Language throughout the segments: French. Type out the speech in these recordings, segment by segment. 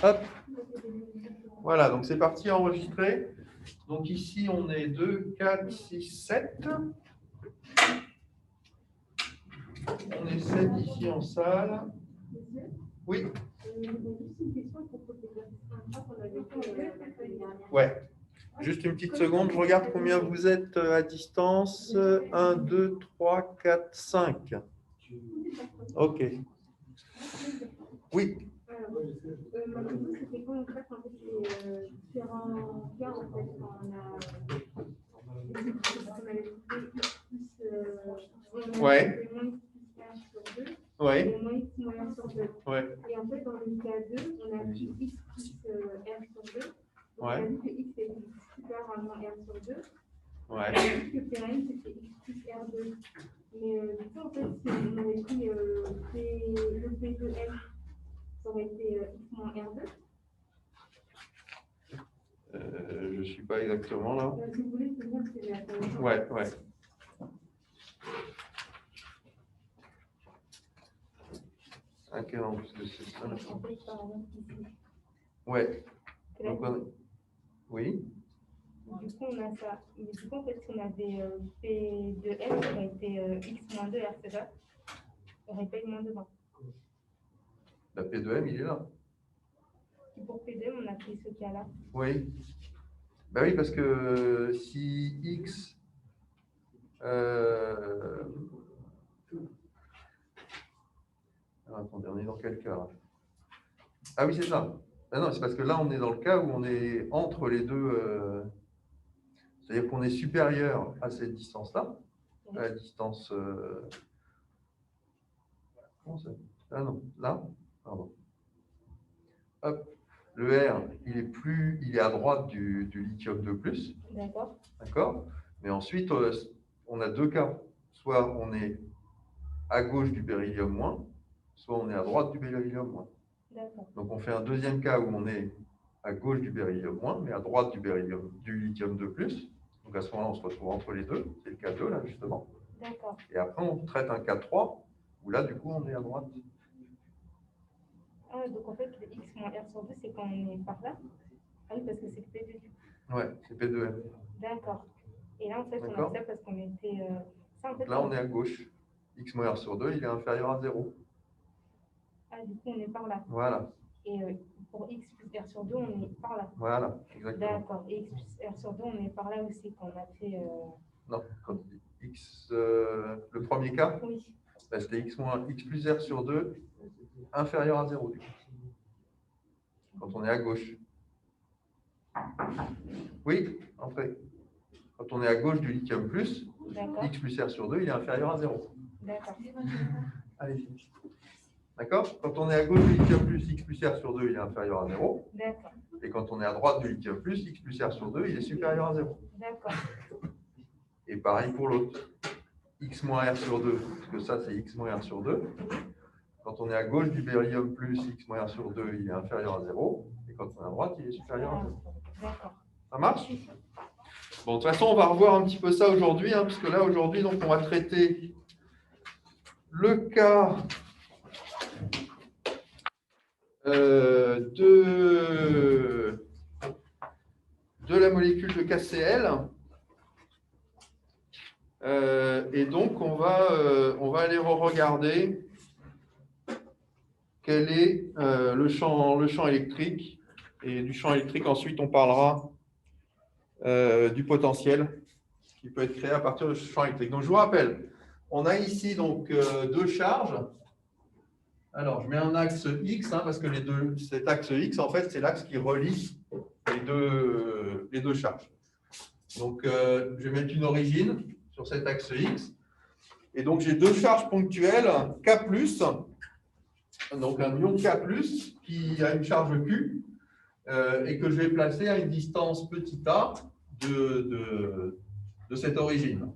Hop. Voilà, donc c'est parti, enregistrer. Donc ici, on est 2, 4, 6, 7. On est 7 ici en salle. Oui. Ouais. Juste une petite seconde, je regarde combien vous êtes à distance. 1, 2, 3, 4, 5. Ok. Oui. Ma question, c'était quand on traite en fait les différents cas, en fait, quand on a Ouais. moins x plus 1 sur 2, Ouais. et moins x moins 1 sur 2. Ouais. Et en fait, dans le cas 2, on a pris x plus r sur 2. Donc on a vu que x est supérieur à moins r sur 2. Ouais. On a vu que P1 c'était x plus r2. Mais du coup, en fait, si on avait pris le P2n, ça aurait été x moins r2. Je ne suis pas exactement là. Si vous voulez, c'est bien que j'ai la Ouais, ouais. Ok, non, parce que c'est ça. Ouais. Donc, oui. Du coup, on a ça. Et du coup, en fait, si on avait P de M, ça aurait été x moins 2 R, c'est ça? Ça aurait pas eu moins 2 20. La P de M, il est là. Et pour P2, on a pris ce cas-là. Oui. Ben oui, parce que si X. Alors, attendez, on est dans quel cas là? Ah oui, c'est ça. Ben non, c'est parce que là, on est dans le cas où on est entre les deux. C'est-à-dire qu'on est supérieur à cette distance-là, à la distance. Comment ça? Ah non, là, pardon. Hop. Le R, il est à droite du lithium 2+. D'accord. D'accord. Mais ensuite, on a deux cas. Soit on est à gauche du beryllium moins, soit on est à droite du beryllium moins. Donc on fait un deuxième cas où on est à gauche du beryllium moins, mais à droite du lithium 2+. Donc à ce moment-là, on se retrouve entre les deux. C'est le cas 2, là, justement. D'accord. Et après, on traite un cas 3, où là, du coup, on est à droite. Ah, donc en fait, le x moins r sur 2, c'est quand on est par là? Ah oui, parce que c'est P2. Ouais, c'est P2M. D'accord. Et là, en fait, on a ça parce qu'on était. Ça, en fait, là, on est à gauche. X moins R sur 2, il est inférieur à 0. Ah, du coup, on est par là. Voilà. Et pour x plus r sur 2, on est par là. Voilà, exactement. D'accord. Et x plus r sur 2, on est par là aussi quand on a fait. Non, x, le premier cas, oui. Ben, c'était x plus r sur 2 inférieur à 0. Du coup. Quand on est à gauche. Oui, entrez. Quand on est à gauche du lithium plus, x plus r sur 2, il est inférieur à 0. D'accord. Allez, d'accord. Quand on est à gauche du lithium plus, x plus r sur 2, il est inférieur à 0. D'accord. Et quand on est à droite du lithium plus, x plus r sur 2, il est supérieur à 0. D'accord. Et pareil pour l'autre. X moins r sur 2, parce que ça, c'est x moins r sur 2. Quand on est à gauche du beryllium plus, x moins r sur 2, il est inférieur à 0. Et quand on est à droite, il est supérieur à 0. D'accord. Ça marche? Bon, de toute façon, on va revoir un petit peu ça aujourd'hui, hein, parce que là, aujourd'hui, donc, on va traiter le cas de la molécule de KCl. Et donc, on va aller regarder quel est le champ électrique. Et du champ électrique, ensuite, on parlera du potentiel qui peut être créé à partir de ce champ électrique. Donc, je vous rappelle, on a ici donc deux charges. Alors, je mets un axe X, hein, parce que cet axe X, en fait, c'est l'axe qui relie les deux charges. Donc, je vais mettre une origine sur cet axe X. Et donc, j'ai deux charges ponctuelles, K+, donc un ion K+, qui a une charge Q, et que je vais placer à une distance petit a de cette origine.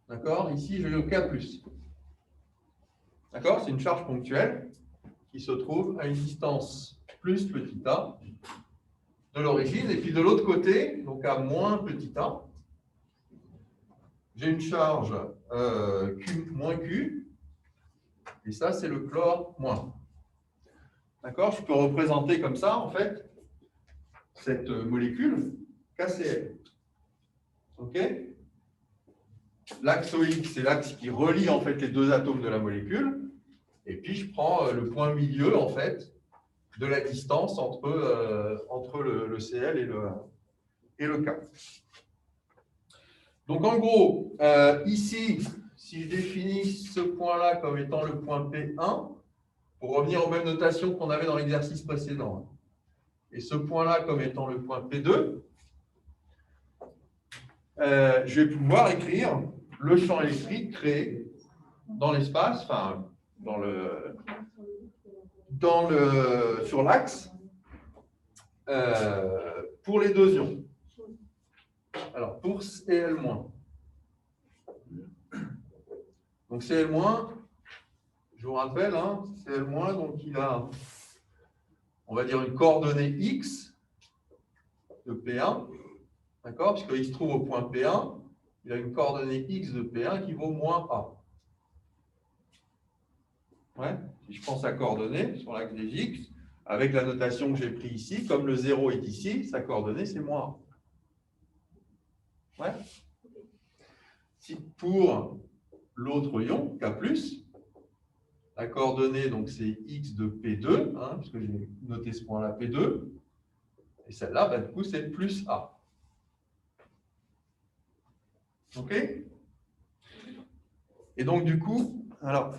D'accord? Ici, j'ai le K+. D'accord? C'est une charge ponctuelle qui se trouve à une distance plus petit a de l'origine. Et puis de l'autre côté, donc à moins petit a, j'ai une charge Q moins Q. Et ça, c'est le chlore moins. d'accord, je peux représenter comme ça, en fait, cette molécule KCl. OK? L'axe OX, c'est l'axe qui relie en fait les deux atomes de la molécule. Et puis, je prends le point milieu, en fait, de la distance entre le Cl et le K. Donc, en gros, ici, si je définis ce point-là comme étant le point P1, pour revenir aux mêmes notations qu'on avait dans l'exercice précédent, et ce point-là comme étant le point P2, je vais pouvoir écrire le champ électrique créé dans l'espace, enfin, sur l'axe, pour les deux ions. Alors, pour Cl-, donc Cl-, je vous rappelle, hein, Cl-, donc il a, on va dire, une coordonnée x de P1, d'accord, puisqu'il se trouve au point P1, il a une coordonnée x de P1 qui vaut moins A. Ouais. Si je prends sa coordonnée sur l'axe des x, avec la notation que j'ai prise ici, comme le 0 est ici, sa coordonnée c'est moins A. Ouais. Si pour l'autre ion, K+, la coordonnée donc c'est x de P2, hein, puisque j'ai noté ce point-là P2, et celle-là, bah, du coup, c'est plus A. OK? Et donc, du coup, alors,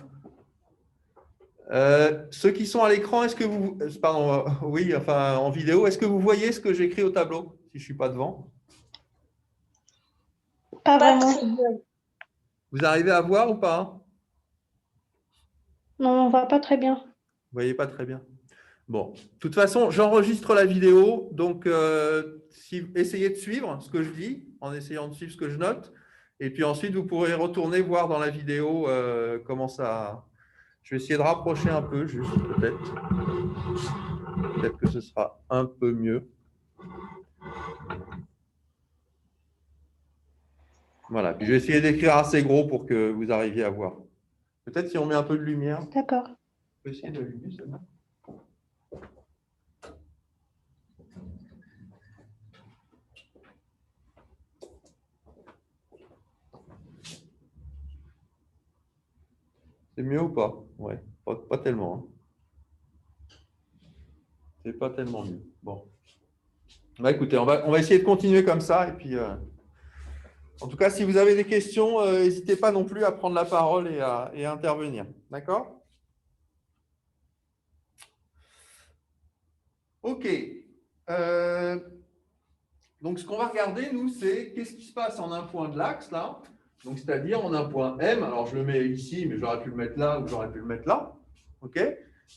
ceux qui sont à l'écran, est-ce que vous, pardon, oui, enfin en vidéo, est-ce que vous voyez ce que j'écris au tableau, si je ne suis pas devant? Pas vraiment. Vous arrivez à voir ou pas? Non, on ne voit pas très bien. Vous ne voyez pas très bien. Bon, de toute façon, j'enregistre la vidéo, donc essayez de suivre ce que je dis, en essayant de suivre ce que je note, et puis ensuite, vous pourrez retourner voir dans la vidéo comment ça... Je vais essayer de rapprocher un peu, juste peut-être. Peut-être que ce sera un peu mieux. Voilà, puis je vais essayer d'écrire assez gros pour que vous arriviez à voir. Peut-être si on met un peu de lumière. D'accord. On peut essayer d'allumer celle-là. C'est mieux ou pas? Ouais, pas tellement. Hein. C'est pas tellement mieux. Bon. Bah, écoutez, on va essayer de continuer comme ça. Et puis, en tout cas, si vous avez des questions, n'hésitez pas non plus à prendre la parole et à intervenir. D'accord? OK. Donc, ce qu'on va regarder, nous, c'est qu'est-ce qui se passe en un point de l'axe, là. Donc, c'est-à-dire en un point M. Alors, je le mets ici, mais j'aurais pu le mettre là ou j'aurais pu le mettre là. OK?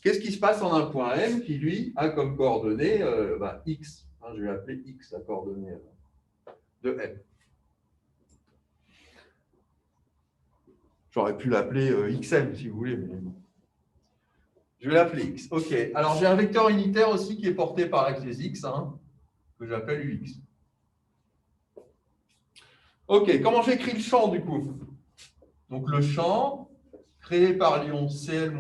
Qu'est-ce qui se passe en un point M qui, lui, a comme coordonnée X. Hein, je vais appeler X, la coordonnée de M. J'aurais pu l'appeler XM, si vous voulez, mais bon. Je vais l'appeler X. OK. Alors, j'ai un vecteur unitaire aussi qui est porté par l'axe des X, hein, que j'appelle UX. OK. Comment j'écris le champ, du coup? Donc, le champ créé par l'ion Cl-,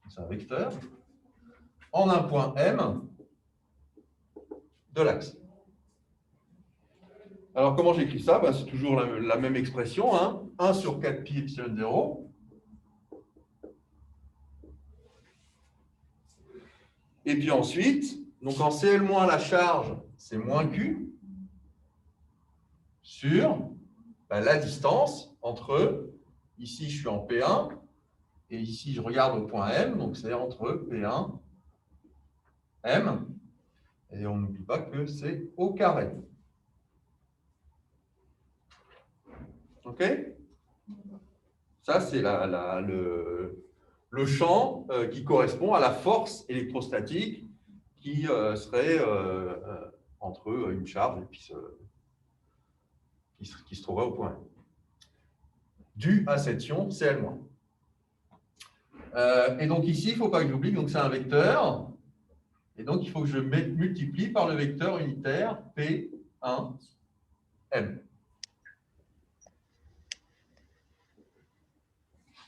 c'est un vecteur, en un point M de l'axe. Alors, comment j'écris ça? Ben, c'est toujours la même expression, hein. 1 sur 4 pi epsilon 0. Et puis ensuite, donc en Cl-, la charge, c'est moins Q sur la distance entre, ici je suis en P1, et ici je regarde au point M, donc c'est entre P1, M, et on n'oublie pas que c'est au carré. OK? Ça, c'est le champ qui correspond à la force électrostatique qui serait entre une charge et puis qui se trouverait au point M, dû à cette ion Cl-. Et donc ici, il ne faut pas que j'oublie, donc c'est un vecteur, et donc il faut que je multiplie par le vecteur unitaire P1M.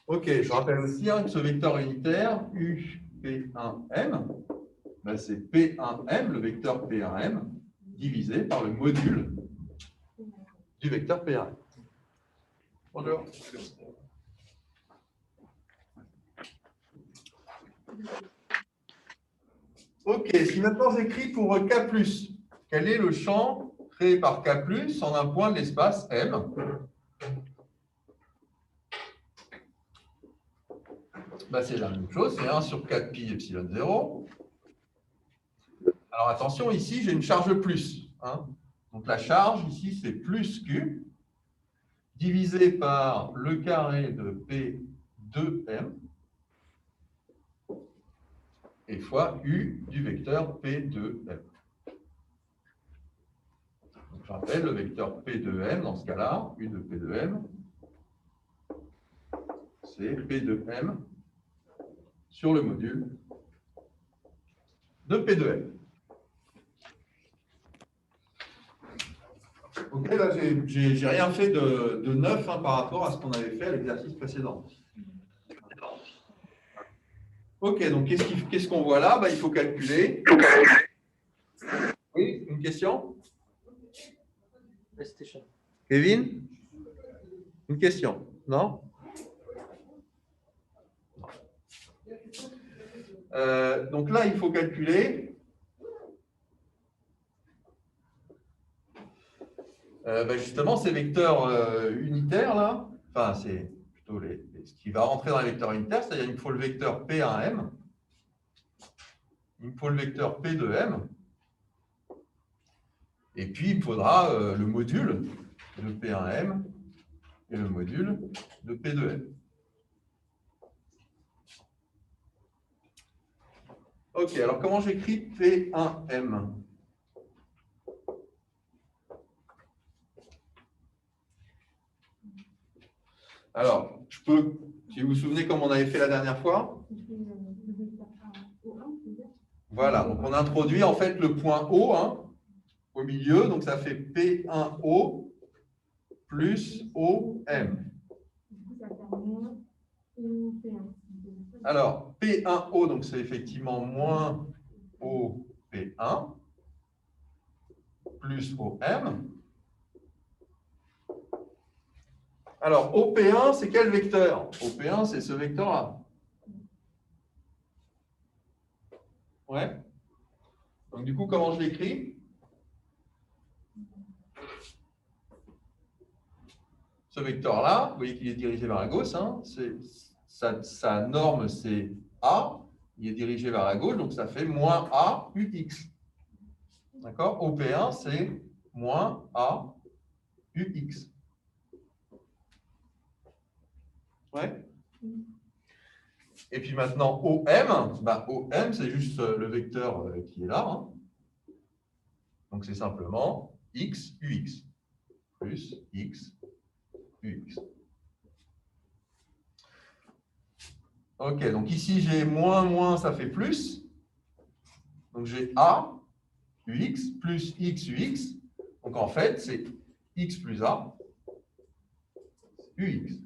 OK, je rappelle aussi que ce vecteur unitaire, U P1M, ben c'est P1M, le vecteur P1M, divisé par le module du vecteur P1M. Bonjour. Ok, si maintenant j'écris pour K+, quel est le champ créé par K+, en un point de l'espace M? Ben, c'est la même chose, c'est 1 sur 4 pi epsilon 0. Alors attention, ici j'ai une charge plus. Hein. Donc la charge ici c'est plus Q divisé par le carré de P2M et fois U du vecteur P2M. Donc, je rappelle le vecteur P2M dans ce cas-là, U de P2M, c'est P2M sur le module de P2M. Ok, là, j'ai rien fait de neuf hein, par rapport à ce qu'on avait fait à l'exercice précédent. Ok, donc qu'est-ce qu'on voit là? Ben, il faut calculer. Oui, une question? Kevin? Une question? Non? Donc là, il faut calculer. Ben justement, ces vecteurs unitaires, là, enfin, c'est plutôt ce qui va rentrer dans les vecteurs unitaires, c'est-à-dire qu'il me faut le vecteur P1M, il me faut le vecteur P2M, et puis il me faudra le module de P1M et le module de P2M. Ok, alors comment j'écris P1M? Alors, je peux, si vous vous souvenez comme on avait fait la dernière fois, voilà, donc on introduit en fait le point O hein, au milieu, donc ça fait P1O plus OM. Alors, P1O, donc c'est effectivement moins OP1 plus OM. Alors, OP1, c'est quel vecteur? OP1, c'est ce vecteur-là. Ouais. Donc, du coup, comment je l'écris? Ce vecteur-là, vous voyez qu'il est dirigé vers la gauche. Hein, sa norme, c'est A. Il est dirigé vers la gauche, donc ça fait moins A UX. D'accord? OP1, c'est moins A UX. Ouais. Et puis maintenant, OM, bah, OM, c'est juste le vecteur qui est là. Hein. Donc, c'est simplement X, UX, plus X, UX. OK, donc ici, j'ai moins, ça fait plus. Donc, j'ai A, UX, plus X, UX. Donc, en fait, c'est X plus A, UX.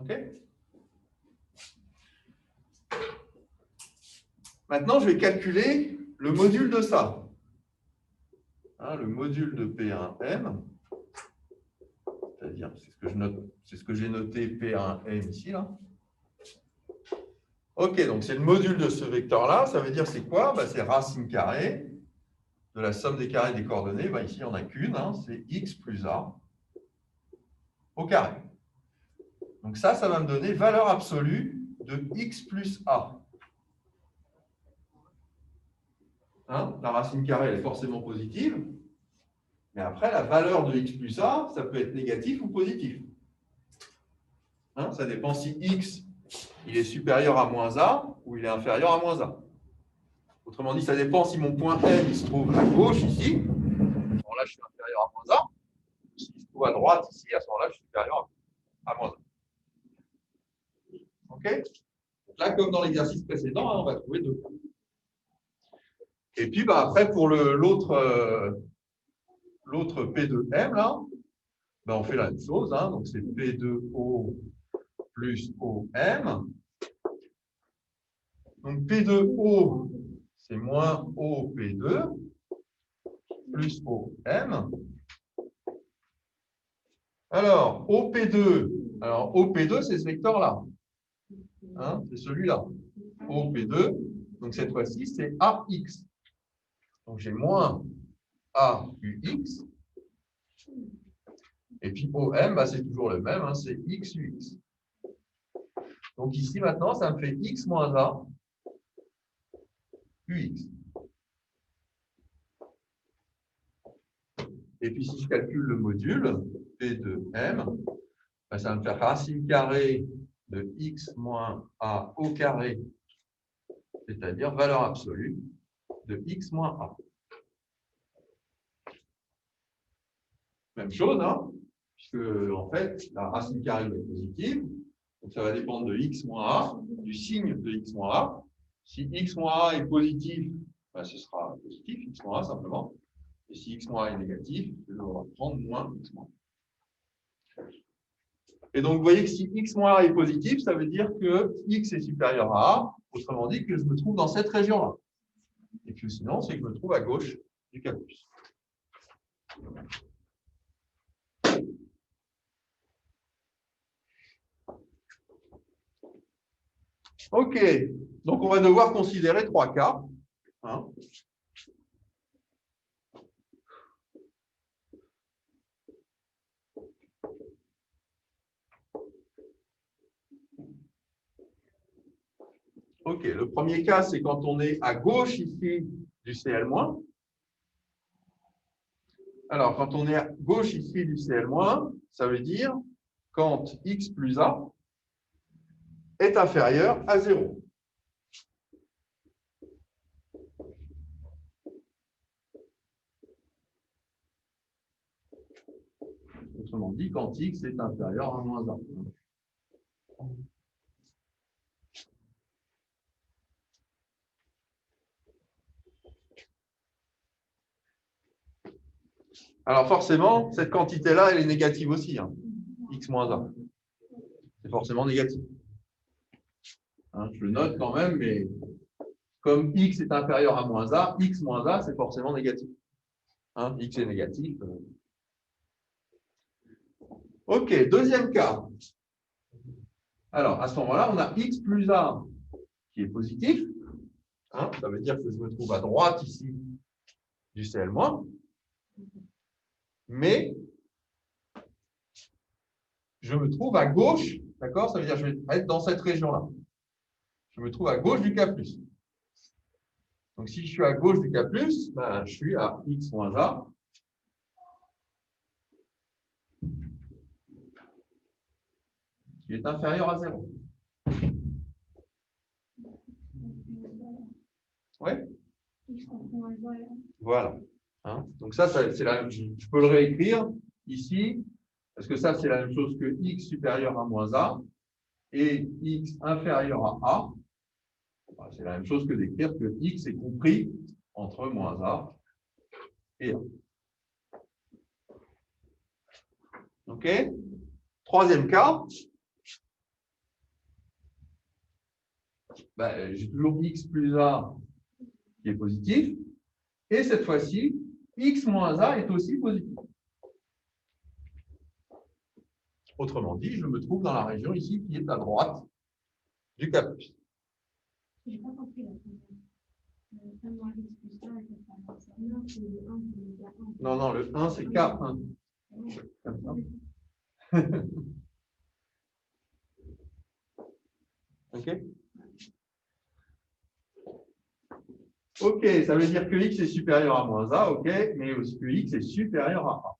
OK? Maintenant, je vais calculer le module de ça. Hein, le module de P1M, c'est-à-dire, c'est ce que je note, c'est ce que j'ai noté P1M ici, là. OK, donc c'est le module de ce vecteur-là. Ça veut dire c'est quoi? Ben, c'est racine carrée de la somme des carrés des coordonnées. Ben, ici, il n'y en a qu'une, hein, c'est X plus A au carré. Donc ça va me donner valeur absolue de X plus A. Hein, la racine carrée, elle est forcément positive. Mais après, la valeur de X plus A, ça peut être négatif ou positif. Hein, ça dépend si X il est supérieur à moins A ou il est inférieur à moins A. Autrement dit, ça dépend si mon point M il se trouve à gauche ici. À ce moment-là, je suis inférieur à moins A. S'il se trouve à droite ici, à ce moment-là, je suis supérieur à moins A. OK? Donc là, comme dans l'exercice précédent, hein, on va trouver deux points. Et puis, bah, après, pour l'autre P2M, là, ben, on fait la même chose. Hein, donc, c'est P2O plus OM. Donc, P2O, c'est moins OP2 plus OM. Alors, OP2, c'est ce vecteur-là. Hein, c'est celui-là. OP2. Donc, cette fois-ci, c'est AX. Donc, j'ai moins AUX. Et puis, OM, bah, c'est toujours le même, hein, c'est XUX. Donc, ici, maintenant, ça me fait X moins A UX. Et puis, si je calcule le module P de M, ben, ça va me faire racine carrée de X moins A au carré, c'est-à-dire valeur absolue de X moins A. Même chose, hein, puisque en fait, la racine carrée est positive, donc ça va dépendre de X moins A, du signe de X moins A. Si X moins A est positif, ben, ce sera positif, X moins A simplement. Et si X moins A est négatif, je vais prendre moins X moins A. Et donc, vous voyez que si X moins A est positif, ça veut dire que X est supérieur à A, autrement dit que je me trouve dans cette région-là. Et puis sinon, c'est que je me trouve à gauche du K+. OK. Donc, on va devoir considérer 3 cas. Hein. OK. Le premier cas, c'est quand on est à gauche ici du Cl-. Alors, quand on est à gauche ici du Cl-, ça veut dire quand X plus A est inférieur à 0. Autrement dit, quand X est inférieur à moins 1. Alors forcément, cette quantité-là, elle est négative aussi. Hein. X moins 1. C'est forcément négatif. Hein, je le note quand même, mais comme X est inférieur à moins A, X moins A, c'est forcément négatif. Hein, X est négatif. OK, deuxième cas. Alors, à ce moment-là, on a X plus A qui est positif. Hein, ça veut dire que je me trouve à droite ici du Cl-. Mais je me trouve à gauche, d'accord? Ça veut dire que je vais être dans cette région-là. Je me trouve à gauche du K+. Donc, si je suis à gauche du K+, ben, je suis à X moins A. Qui est inférieur à 0. Oui. Voilà. Hein? Donc ça c'est je peux le réécrire ici, parce que ça, c'est la même chose que X supérieur à moins A et X inférieur à A. C'est la même chose que d'écrire que X est compris entre moins A et A. OK? Troisième cas. Ben, j'ai toujours X plus A qui est positif. Et cette fois-ci, X moins A est aussi positif. Autrement dit, je me trouve dans la région ici qui est à droite du K+. Je n'ai pas compris la Non, non, le 1, c'est K1. OK? OK, ça veut dire que X est supérieur à moins A, OK, mais aussi que X est supérieur à A.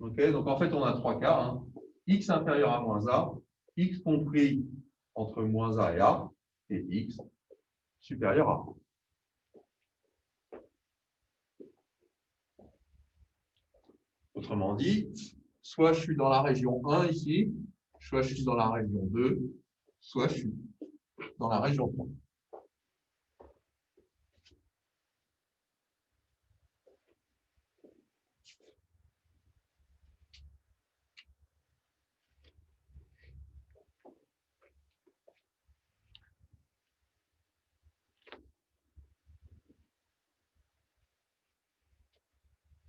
OK, donc en fait, on a 3 cas. Hein. X inférieur à moins A, X compris entre moins A et X supérieur à A. Autrement dit, soit je suis dans la région 1 ici, soit je suis dans la région 2, soit je suis dans la région 3.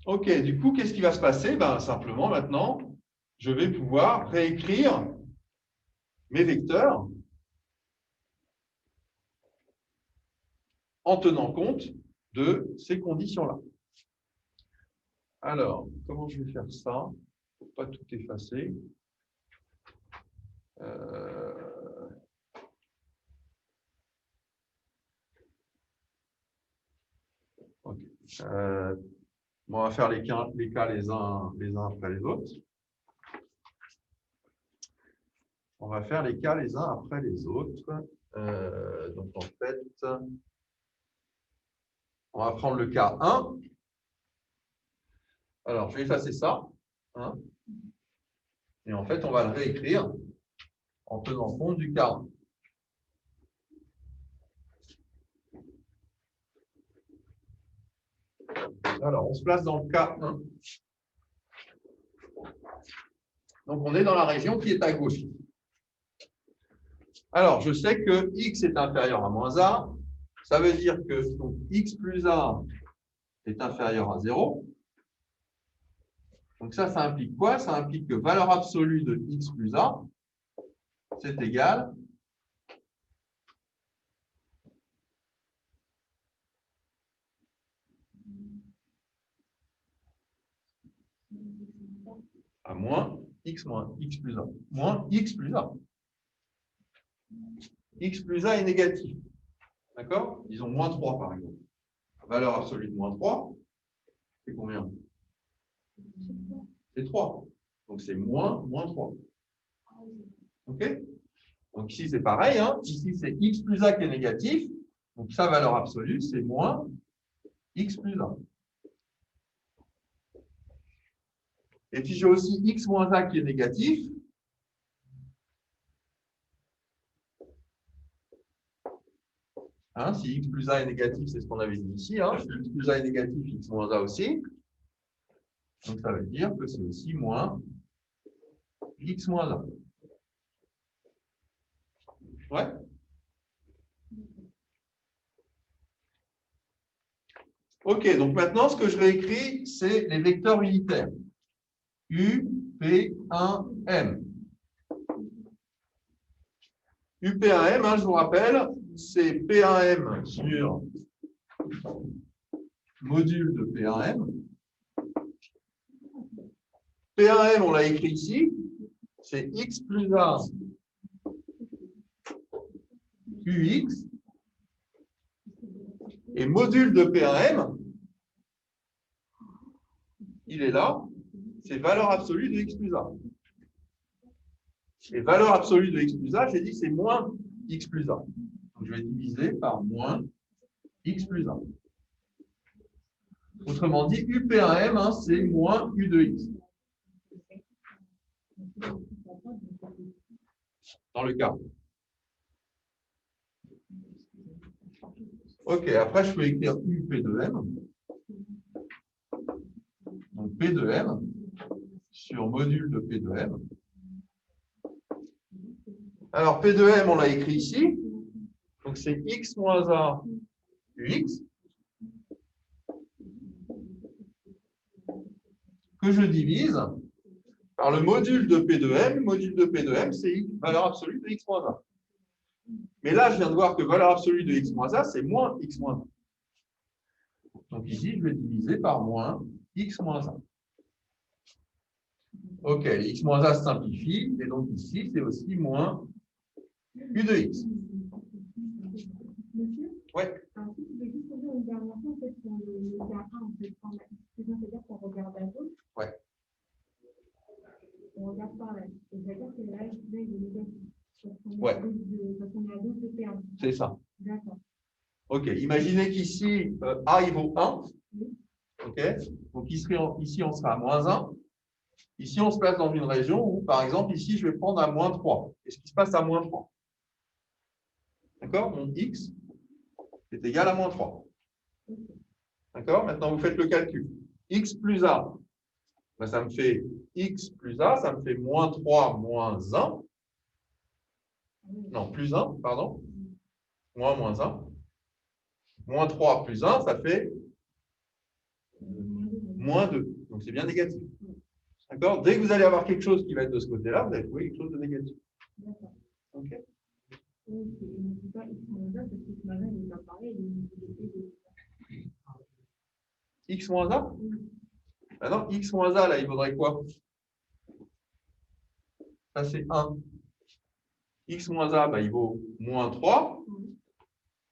OK, du coup, qu'est-ce qui va se passer? Ben, simplement, maintenant, je vais pouvoir réécrire mes vecteurs en tenant compte de ces conditions-là. Alors, comment je vais faire ça? Il ne faut pas tout effacer. Okay. Bon, on va faire les cas les uns après les autres. On va faire les cas les uns après les autres. Donc, en fait, on va prendre le cas 1. Alors, je vais effacer ça. Hein, et en fait, on va le réécrire en tenant compte du cas 1. Alors, on se place dans le cas 1. Donc, on est dans la région qui est à gauche. Alors, je sais que x est inférieur à moins a. Ça veut dire que donc, x plus a est inférieur à 0. Donc, ça implique quoi? Ça implique que valeur absolue de x plus a, c'est égal à moins x plus a. Moins x plus a. X plus a est négatif. D'accord? Disons moins 3, par exemple. Valeur absolue de moins 3, c'est combien? C'est 3. Donc, c'est moins 3. OK? Donc, ici, c'est pareil. Hein? Ici, c'est x plus a qui est négatif. Donc, sa valeur absolue, c'est moins x plus a. Et puis, j'ai aussi x moins a qui est négatif. Hein, si x plus a est négatif, c'est ce qu'on avait dit ici. Hein. Si x plus a est négatif, x moins a aussi. Donc, ça veut dire que c'est aussi moins x moins a. Ouais. OK, donc maintenant, ce que je réécris, c'est les vecteurs unitaires. U, P, 1, M. U, P, 1, M, hein, je vous rappelle, c'est P1M sur module de P1M. P1M, on l'a écrit ici, c'est X plus A QX. Et module de P1M, il est là, c'est valeur absolue de X plus A. Et valeur absolue de X plus A, j'ai dit, c'est moins X plus A. Donc, je vais diviser par moins X plus A. Autrement dit, UP1M, hein, c'est moins U de X. Dans le cas. OK, après, je peux écrire UP de M. Donc, P de M sur module de P de M. Alors, P de M, on l'a écrit ici. Donc, c'est X moins A UX que je divise par le module de P de M. Le module de P de M, c'est valeur absolue de X moins A. Mais là, je viens de voir que valeur absolue de X moins A, c'est moins X moins A. Donc, ici, je vais diviser par moins X moins A. OK, X moins A se simplifie. Et donc, ici, c'est aussi moins U de X. Ouais. Alors, si tu veux juste poser une dernière fois, en fait, pour le cas 1, en fait, c'est-à-dire qu'on regarde à gauche. Ouais. On regarde par là. C'est-à-dire que là, il est négatif. Ouais. Parce qu'on est à gauche de P1. C'est ça. D'accord. OK, imaginez qu'ici, A il vaut 1. Oui. OK, donc ici, on sera à moins 1. Ici, on se place dans une région où, par exemple, ici, je vais prendre à moins 3. Qu'est-ce qui se passe à moins 3? D'accord? Mon X est égal à moins 3. D'accord? Maintenant, vous faites le calcul. X plus A, ben, ça me fait X plus A, ça me fait moins 3 moins 1. Non, plus 1, pardon. Moins 1. Moins 3 plus 1, ça fait moins 2. Donc, c'est bien négatif. D'accord? Dès que vous allez avoir quelque chose qui va être de ce côté-là, vous allez trouver quelque chose de négatif. D'accord. OK? Oui, c'est pas X moins 1 parce que ce matin, il m'a parlé, il X moins A? Ah non, X moins A, là, il vaudrait quoi? Ça, c'est 1. X moins A, bah, il vaut moins 3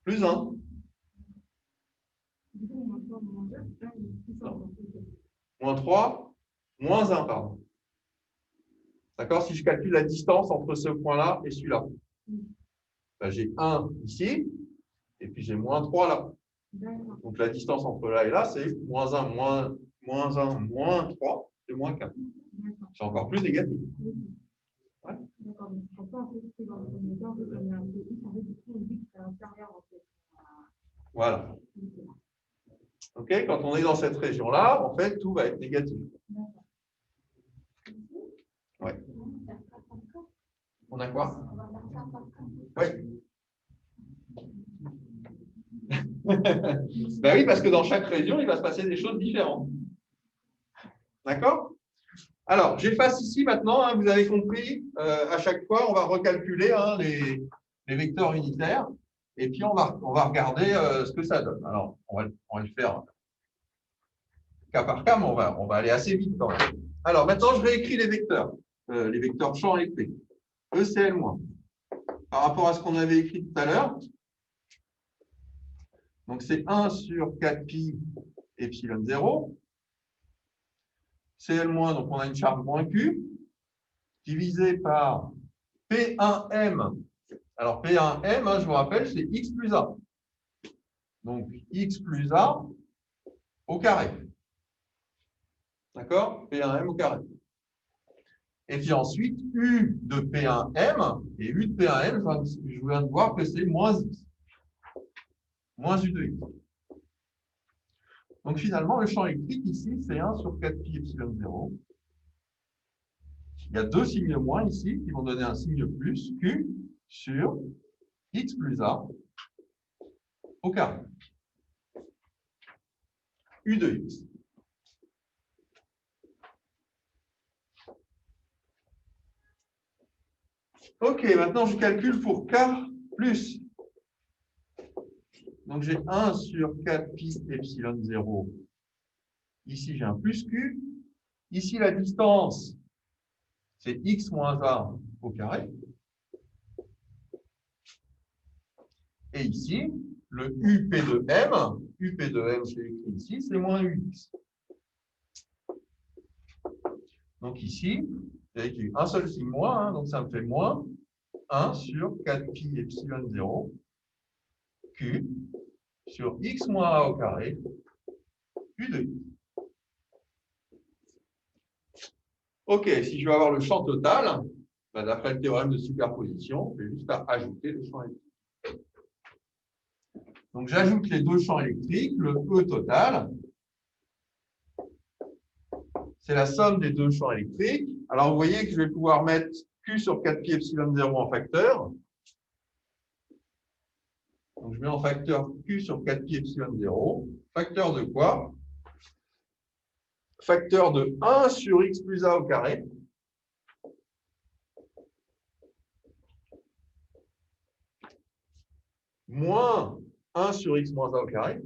plus 1. Non. Moins 3, moins 1, pardon. D'accord? Si je calcule la distance entre ce point-là et celui-là, ben, j'ai 1 ici, et puis j'ai moins 3 là. Donc la distance entre là et là, c'est moins 1, moins 1, moins 3, c'est moins 4. C'est encore plus négatif. Ouais. D'accord, mais je comprends en fait que dans le premier temps, comme il y a un peu X, en fait, du coup, on dit que c'est inférieur en fait. Voilà. OK? Quand on est dans cette région-là, en fait, tout va être négatif. Ouais. On a quoi? Oui. Ben oui, parce que dans chaque région, il va se passer des choses différentes. D'accord? Alors, j'efface ici maintenant, hein, vous avez compris, à chaque fois, on va recalculer hein, les vecteurs unitaires et puis on va regarder ce que ça donne. Alors, on va le faire cas par cas, mais on va aller assez vite quand même. Alors, maintenant, je réécris les vecteurs champ électrique. ECL-. Par rapport à ce qu'on avait écrit tout à l'heure, donc c'est 1 sur 4pi epsilon 0. Cl-, donc on a une charge moins Q, divisé par P1M. Alors P1M, hein, je vous rappelle, c'est X plus A. Donc X plus A au carré. D'accord? P1M au carré. Et puis ensuite, U de P1M, et U de P1M, je viens de voir que c'est moins X. Moins U de X. Donc finalement, le champ électrique ici, c'est 1 sur 4pi epsilon 0. Il y a deux signes moins ici qui vont donner un signe plus, Q sur X plus A au carré. U de X. OK, maintenant je calcule pour K plus. Donc j'ai 1 sur 4pi epsilon 0. Ici j'ai un plus Q. Ici la distance, c'est X moins A au carré. Et ici, le UP de M, UP de M, je l'ai écrit ici, c'est moins UX. Donc ici, j'ai écrit un seul signe moins, hein, donc ça me fait moins 1 sur 4pi epsilon 0 Q sur X moins A au carré U de X. OK, si je veux avoir le champ total, ben, d'après le théorème de superposition, je vais juste ajouter le champ électrique. Donc j'ajoute les deux champs électriques, le E total, c'est la somme des deux champs électriques. Alors vous voyez que je vais pouvoir mettre Q sur 4pi epsilon 0 en facteur. Donc je mets en facteur Q sur 4pi epsilon 0. Facteur de quoi? Facteur de 1 sur X plus A au carré. Moins 1 sur X moins A au carré.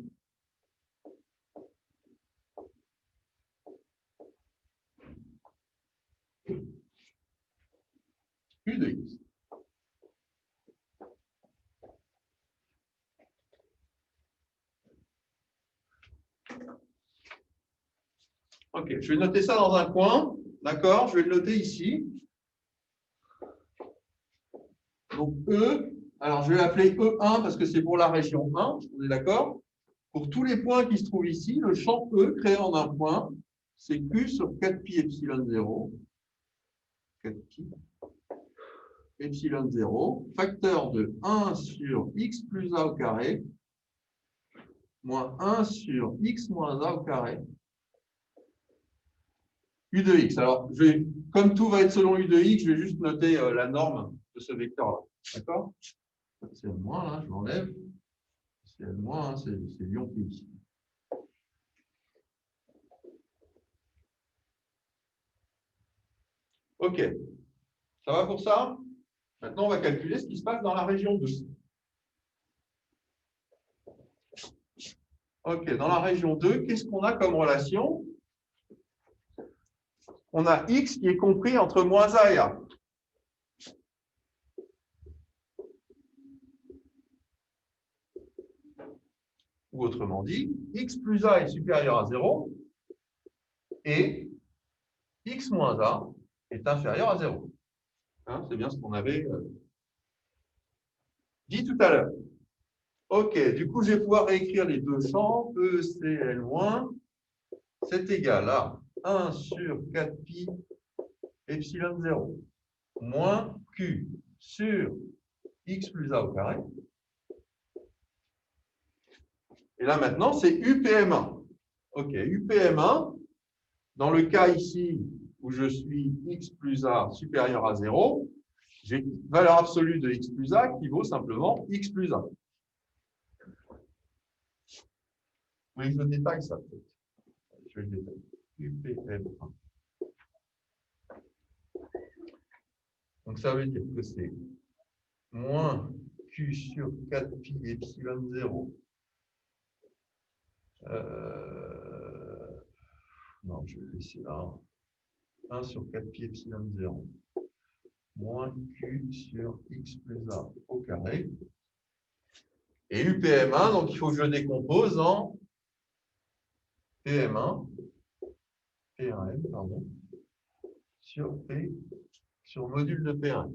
U de X. OK, je vais noter ça dans un coin. D'accord? Je vais le noter ici. Donc E, alors je vais l'appeler E1 parce que c'est pour la région 1, on est d'accord? Pour tous les points qui se trouvent ici, le champ E créé en un point, c'est Q sur 4pi epsilon 0. 4pi epsilon 0, facteur de 1 sur X plus A au carré, moins 1 sur X moins A au carré, U de X. Alors, comme tout va être selon U de X, je vais juste noter la norme de ce vecteur-là. D'accord? C'est le moins, là, je l'enlève. C'est le moins, c'est Lyon qui est ici. OK. Ça va pour ça? Maintenant, on va calculer ce qui se passe dans la région 2. OK, dans la région 2, qu'est-ce qu'on a comme relation? On a x qui est compris entre moins a et a. Ou autrement dit, x plus a est supérieur à 0 et x moins a est inférieur à 0. Hein, c'est bien ce qu'on avait dit tout à l'heure. OK, du coup, je vais pouvoir réécrire les deux champs. E, C, L moins, c'est égal à 1 sur 4pi epsilon 0 moins Q sur x plus a au carré. Et là, maintenant, c'est UPM1. OK, UPM1, dans le cas ici où je suis x plus a supérieur à 0, j'ai une valeur absolue de x plus a qui vaut simplement x plus a. Oui, je détaille ça peut-être. Je vais le détailler. UPM1. Donc, ça veut dire que c'est moins Q sur 4pi epsilon 0. Non, je vais laisser là. 1 sur 4pi epsilon 0. Moins Q sur x plus a au carré. Et UPM1, donc il faut que je décompose en PM1, P1M, pardon, sur P, sur module de P1.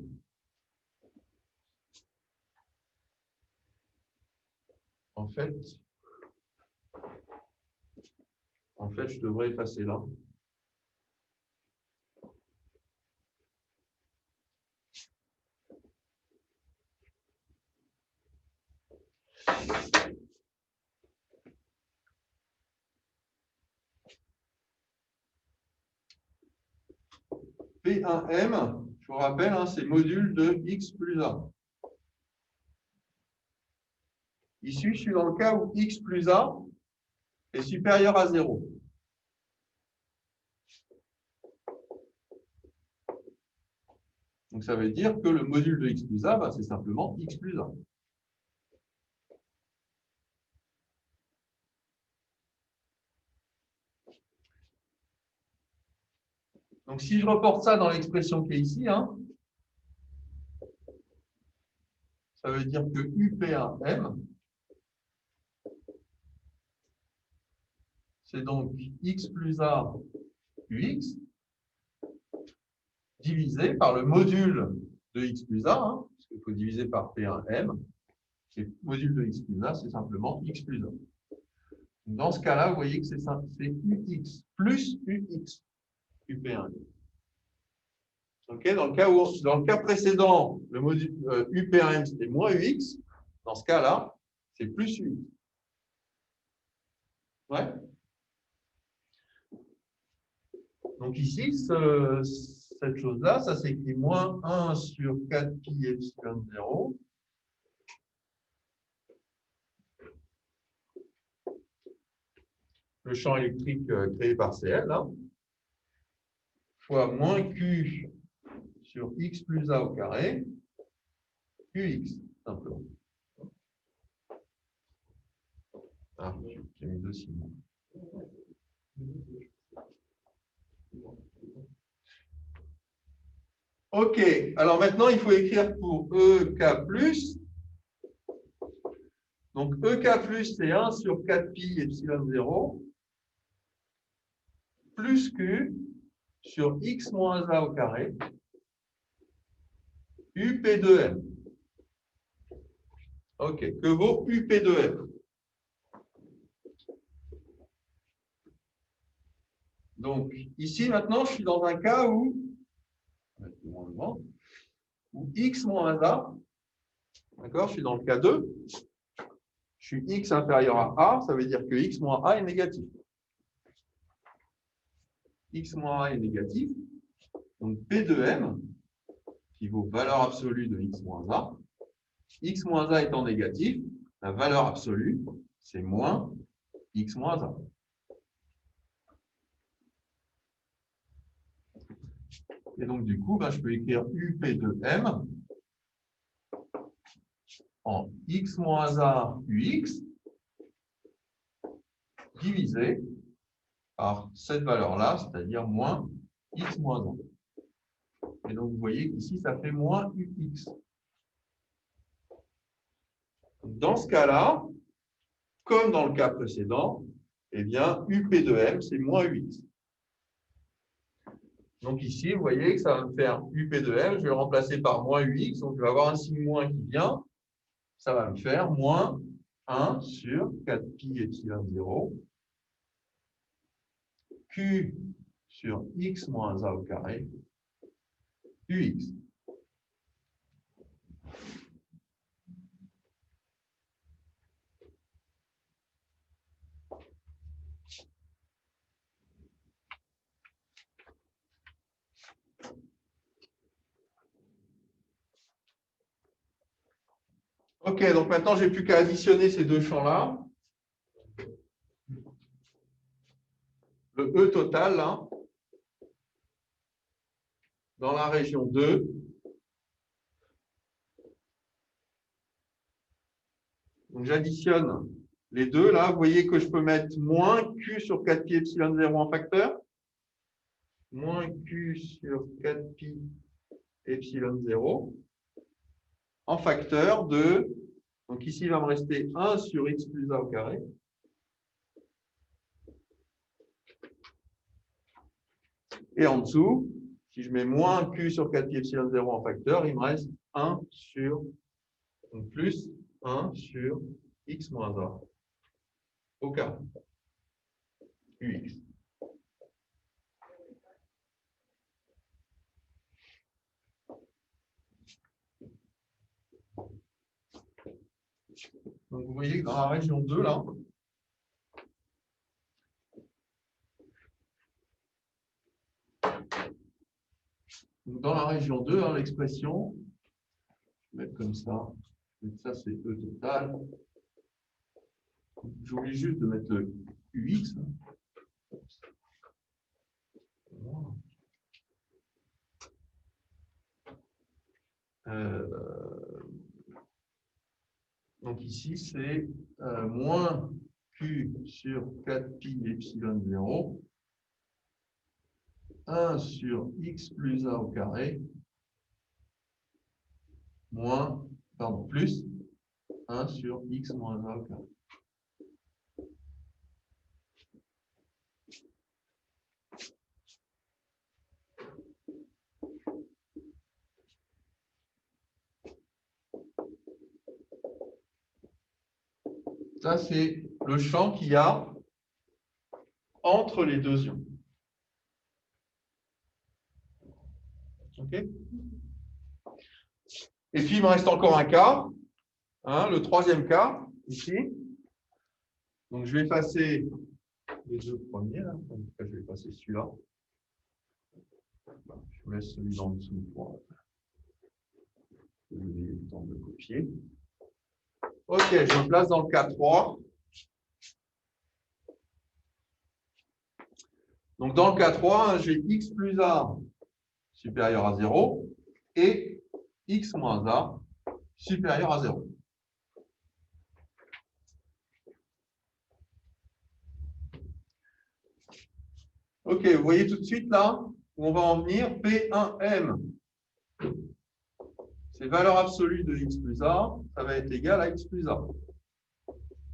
En fait, je devrais effacer là. P1M, je vous rappelle, hein, c'est module de x plus a. Ici, je suis dans le cas où x plus a est supérieur à 0. Donc, ça veut dire que le module de x plus a, bah, c'est simplement x plus a. Donc, si je reporte ça dans l'expression qui est ici, hein, ça veut dire que UP1M, c'est donc x plus a ux divisé par le module de x plus a, hein, parce qu'il faut diviser par P1M. Et le module de x plus a, c'est simplement x plus a. Dans ce cas-là, vous voyez que c'est ux plus ux, UP1. Okay, dans le cas précédent, le module UP1M, c'était moins ux. Dans ce cas-là, c'est plus ux. Ouais. Donc ici, cette chose-là, ça s'écrit moins 1 sur 4pi epsilon 0. Le champ électrique créé par Cl, là, fois moins Q sur x plus a au carré, Qx, simplement. Ah, j'ai mis deux signes. OK, alors maintenant, il faut écrire pour EK+. Donc, EK+, c'est 1 sur 4pi epsilon 0, plus Q sur x moins a au carré, UP2M. OK, que vaut UP2M? Donc, ici, maintenant, je suis dans un cas où x moins a, d'accord, je suis dans le cas 2, je suis x inférieur à a, ça veut dire que x moins a est négatif. X moins a est négatif, donc P de M, qui vaut valeur absolue de x moins a étant négatif, la valeur absolue, c'est moins x moins a. Et donc, du coup, je peux écrire UP de M en X moins A UX divisé par cette valeur-là, c'est-à-dire moins X moins 1. Et donc, vous voyez qu'ici, ça fait moins UX. Dans ce cas-là, comme dans le cas précédent, eh bien, UP de M, c'est moins UX. Donc ici, vous voyez que ça va me faire UP de M, je vais le remplacer par moins UX, donc je vais avoir un signe moins qui vient, ça va me faire moins 1 sur 4pi epsilon 0, Q sur X moins A au carré, UX. Ok, donc maintenant, je n'ai plus qu'à additionner ces deux champs-là. Le E total, là, dans la région 2. Donc, j'additionne les deux, là. Vous voyez que je peux mettre moins Q sur 4pi epsilon 0 en facteur. Moins Q sur 4pi epsilon 0 en facteur de, donc ici, il va me rester 1 sur X plus A au carré. Et en dessous, si je mets moins Q sur 4pi epsilon 0 en facteur, il me reste 1 sur, donc plus 1 sur X moins A au carré. UX. Donc, vous voyez que dans la région 2, là, dans la région 2, hein, l'expression, je vais mettre comme ça, ça c'est E total. J'oublie juste de mettre le UX. Donc ici, c'est moins Q sur 4pi epsilon 0, 1 sur X plus A au carré, moins, pardon, plus 1 sur X moins A au carré. Ça, c'est le champ qu'il y a entre les deux ions. OK? Et puis, il me reste encore un cas, hein, le troisième cas, ici. Donc, je vais passer les deux premiers. Là. En tout cas, je vais passer celui-là. Je vous laisse celui d'en dessous pour que vous ayez le temps de copier. OK, je me place dans le cas 3. Donc, dans le cas 3, j'ai X plus A supérieur à 0 et X moins A supérieur à 0. OK, vous voyez tout de suite là où on va en venir. P1M, c'est valeur absolue de X plus A, ça va être égal à X plus A.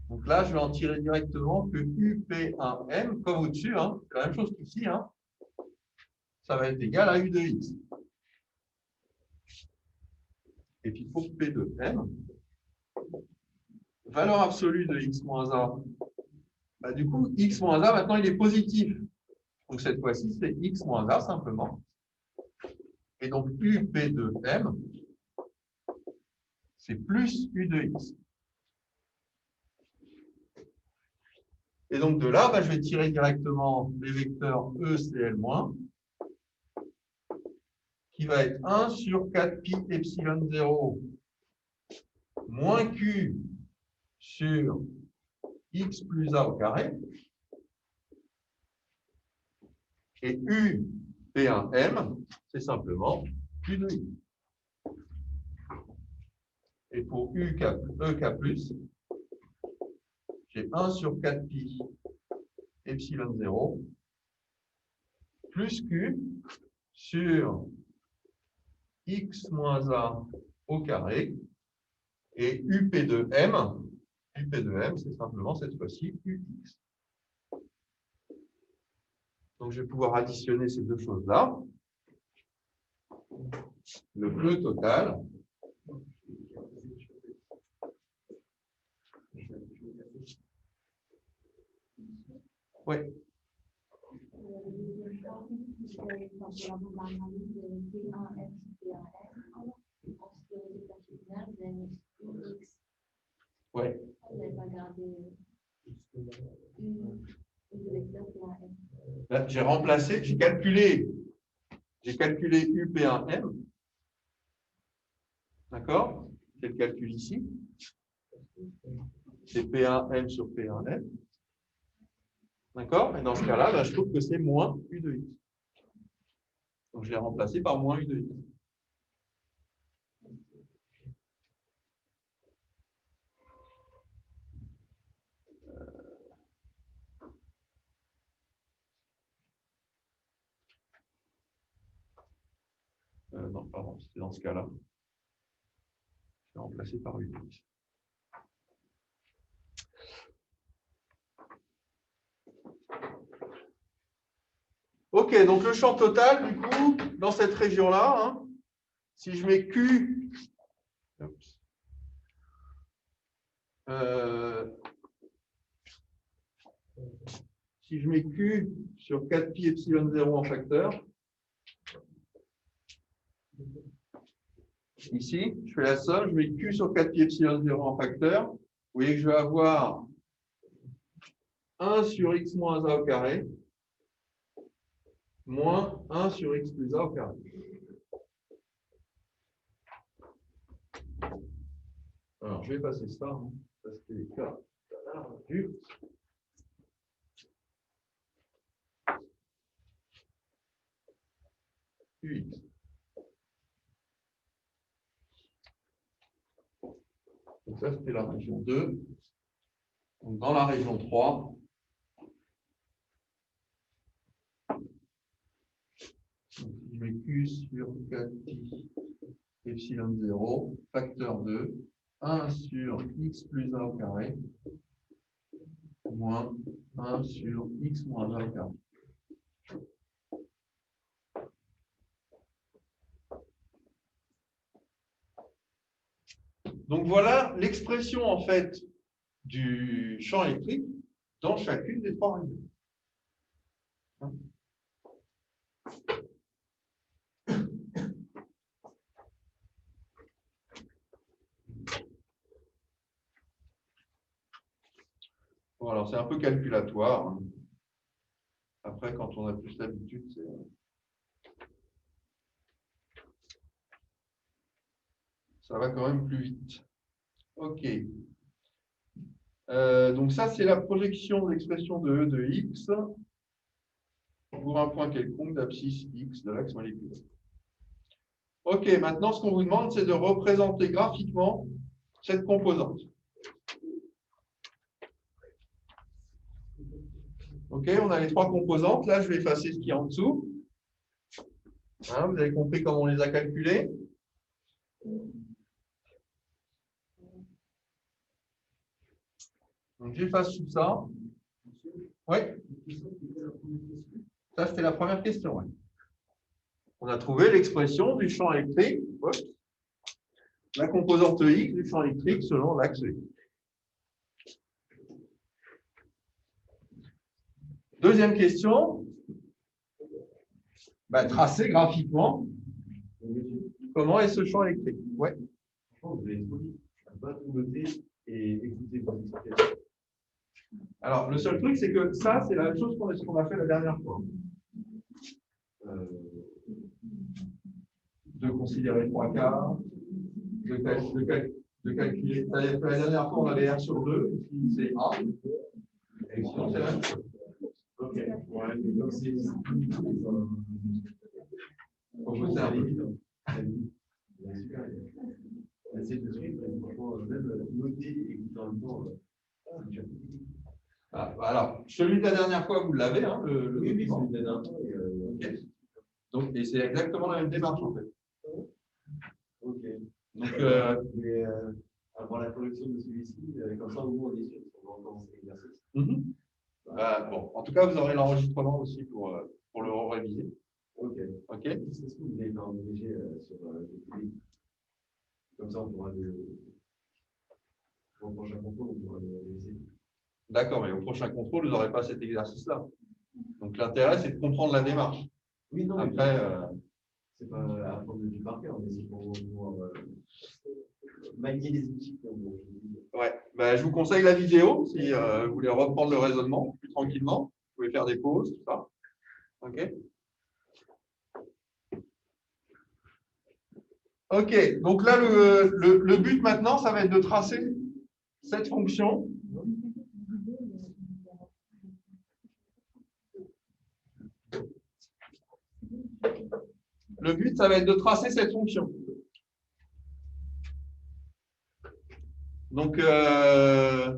Donc là, je vais en tirer directement que UP1M, comme au-dessus, hein, c'est la même chose qu'ici, hein, ça va être égal à U de X. Et puis pour P de M, valeur absolue de X moins A, du coup, X moins A, maintenant, il est positif. Donc cette fois-ci, c'est X moins A simplement. Et donc UP de M, c'est plus U de X. Et donc de là, je vais tirer directement les vecteurs E, CL-, qui va être 1 sur 4pi epsilon 0 moins Q sur X plus A au carré. Et U P1M, c'est simplement U de I. Et pour EK+, j'ai 1 sur 4 pi epsilon 0 plus Q sur x moins A au carré et UP2M. UP2M, c'est simplement cette fois-ci UX. Donc, je vais pouvoir additionner ces deux choses-là. Le bleu total. Oui. Ouais. J'ai remplacé, j'ai calculé UP1M. D'accord? C'est le calcul ici. C'est P1M sur P1M. D'accord? Et dans ce cas-là, ben, je trouve que c'est moins U de X. Donc, je l'ai remplacé par moins U de X. Non, pardon, c'était dans ce cas-là. Je l'ai remplacé par U de X. Ok, donc le champ total, du coup, dans cette région-là, hein, si je mets Q, si je mets Q sur 4 pi epsilon 0 en facteur, ici, je fais la somme, je mets Q sur 4 pi epsilon 0 en facteur, vous voyez que je vais avoir 1 sur x moins a au carré moins 1 sur x plus a au carré. Alors, je vais passer ça, hein, parce que les cas, UX. Donc ça, c'était la région 2. Donc, dans la région 3, je mets Q sur 4 pi epsilon 0, facteur 2, 1 sur x plus a au carré, moins 1 sur x moins a au carré. Donc voilà l'expression en fait du champ électrique dans chacune des trois régions. Bon, alors c'est un peu calculatoire. Hein. Après, quand on a plus l'habitude, ça va quand même plus vite. OK. Donc ça, c'est la projection de l'expression de E de X pour un point quelconque d'abscisse X de l'axe moléculaire. OK, maintenant, ce qu'on vous demande, c'est de représenter graphiquement cette composante. OK, on a les trois composantes. Là, je vais effacer ce qui est en dessous. Hein, vous avez compris comment on les a calculées. Donc, j'efface tout ça. Oui. Ça, c'était la première question. Ouais. On a trouvé l'expression du champ électrique, la composante X du champ électrique selon l'axe X. Deuxième question. Tracer graphiquement comment est ce champ électrique. Oui. Vous avez tout dit. Je ne peux pas tout noter et écouter vos explications. Alors, le seul truc, c'est que ça, c'est la même chose qu'on a fait la dernière fois. De considérer 3 quarts, de calculer. La dernière fois, on avait R sur 2, ici c'est A. Et sinon, c'est la même chose. Ok. Ouais, donc Franchement, c'est évident. Super. C'est de suite, franchement, même noter et en même temps, c'est dur. Alors, celui de la dernière fois, vous l'avez, hein, le Oui, document. c'est la dernière fois. Ok. Donc, et c'est exactement la même démarche, en fait. Ok. Donc, Mais avant la correction de celui-ci, comme ça, au moins, on est sûr qu'on va commencer l'exercice. bon, en tout cas, vous aurez l'enregistrement aussi pour le réviser. Ok. Ok. Est-ce que vous avez pas envisagé sur le public? Comme ça, on pourra au prochain contrôle, on pourra le réviser. D'accord, mais au prochain contrôle, vous n'aurez pas cet exercice-là. Donc, l'intérêt, c'est de comprendre la démarche. Oui, non, après, c'est pas apprendre du par cœur, mais c'est pour pouvoir manier les outils. ouais. Je vous conseille la vidéo si vous voulez reprendre le raisonnement plus tranquillement. Vous pouvez faire des pauses, tout ça. OK. OK. Donc là, le but maintenant, ça va être de tracer cette fonction. Le but, ça va être de tracer cette fonction. Donc, voilà,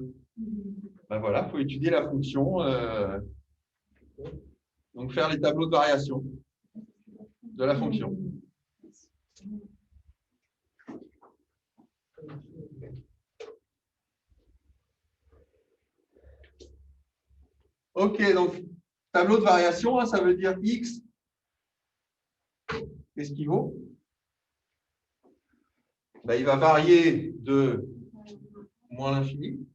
il faut étudier la fonction. Donc, faire les tableaux de variation de la fonction. OK, donc, tableau de variation, hein, ça veut dire x. Qu'est-ce qu'il vaut? Il va varier de moins l'infini.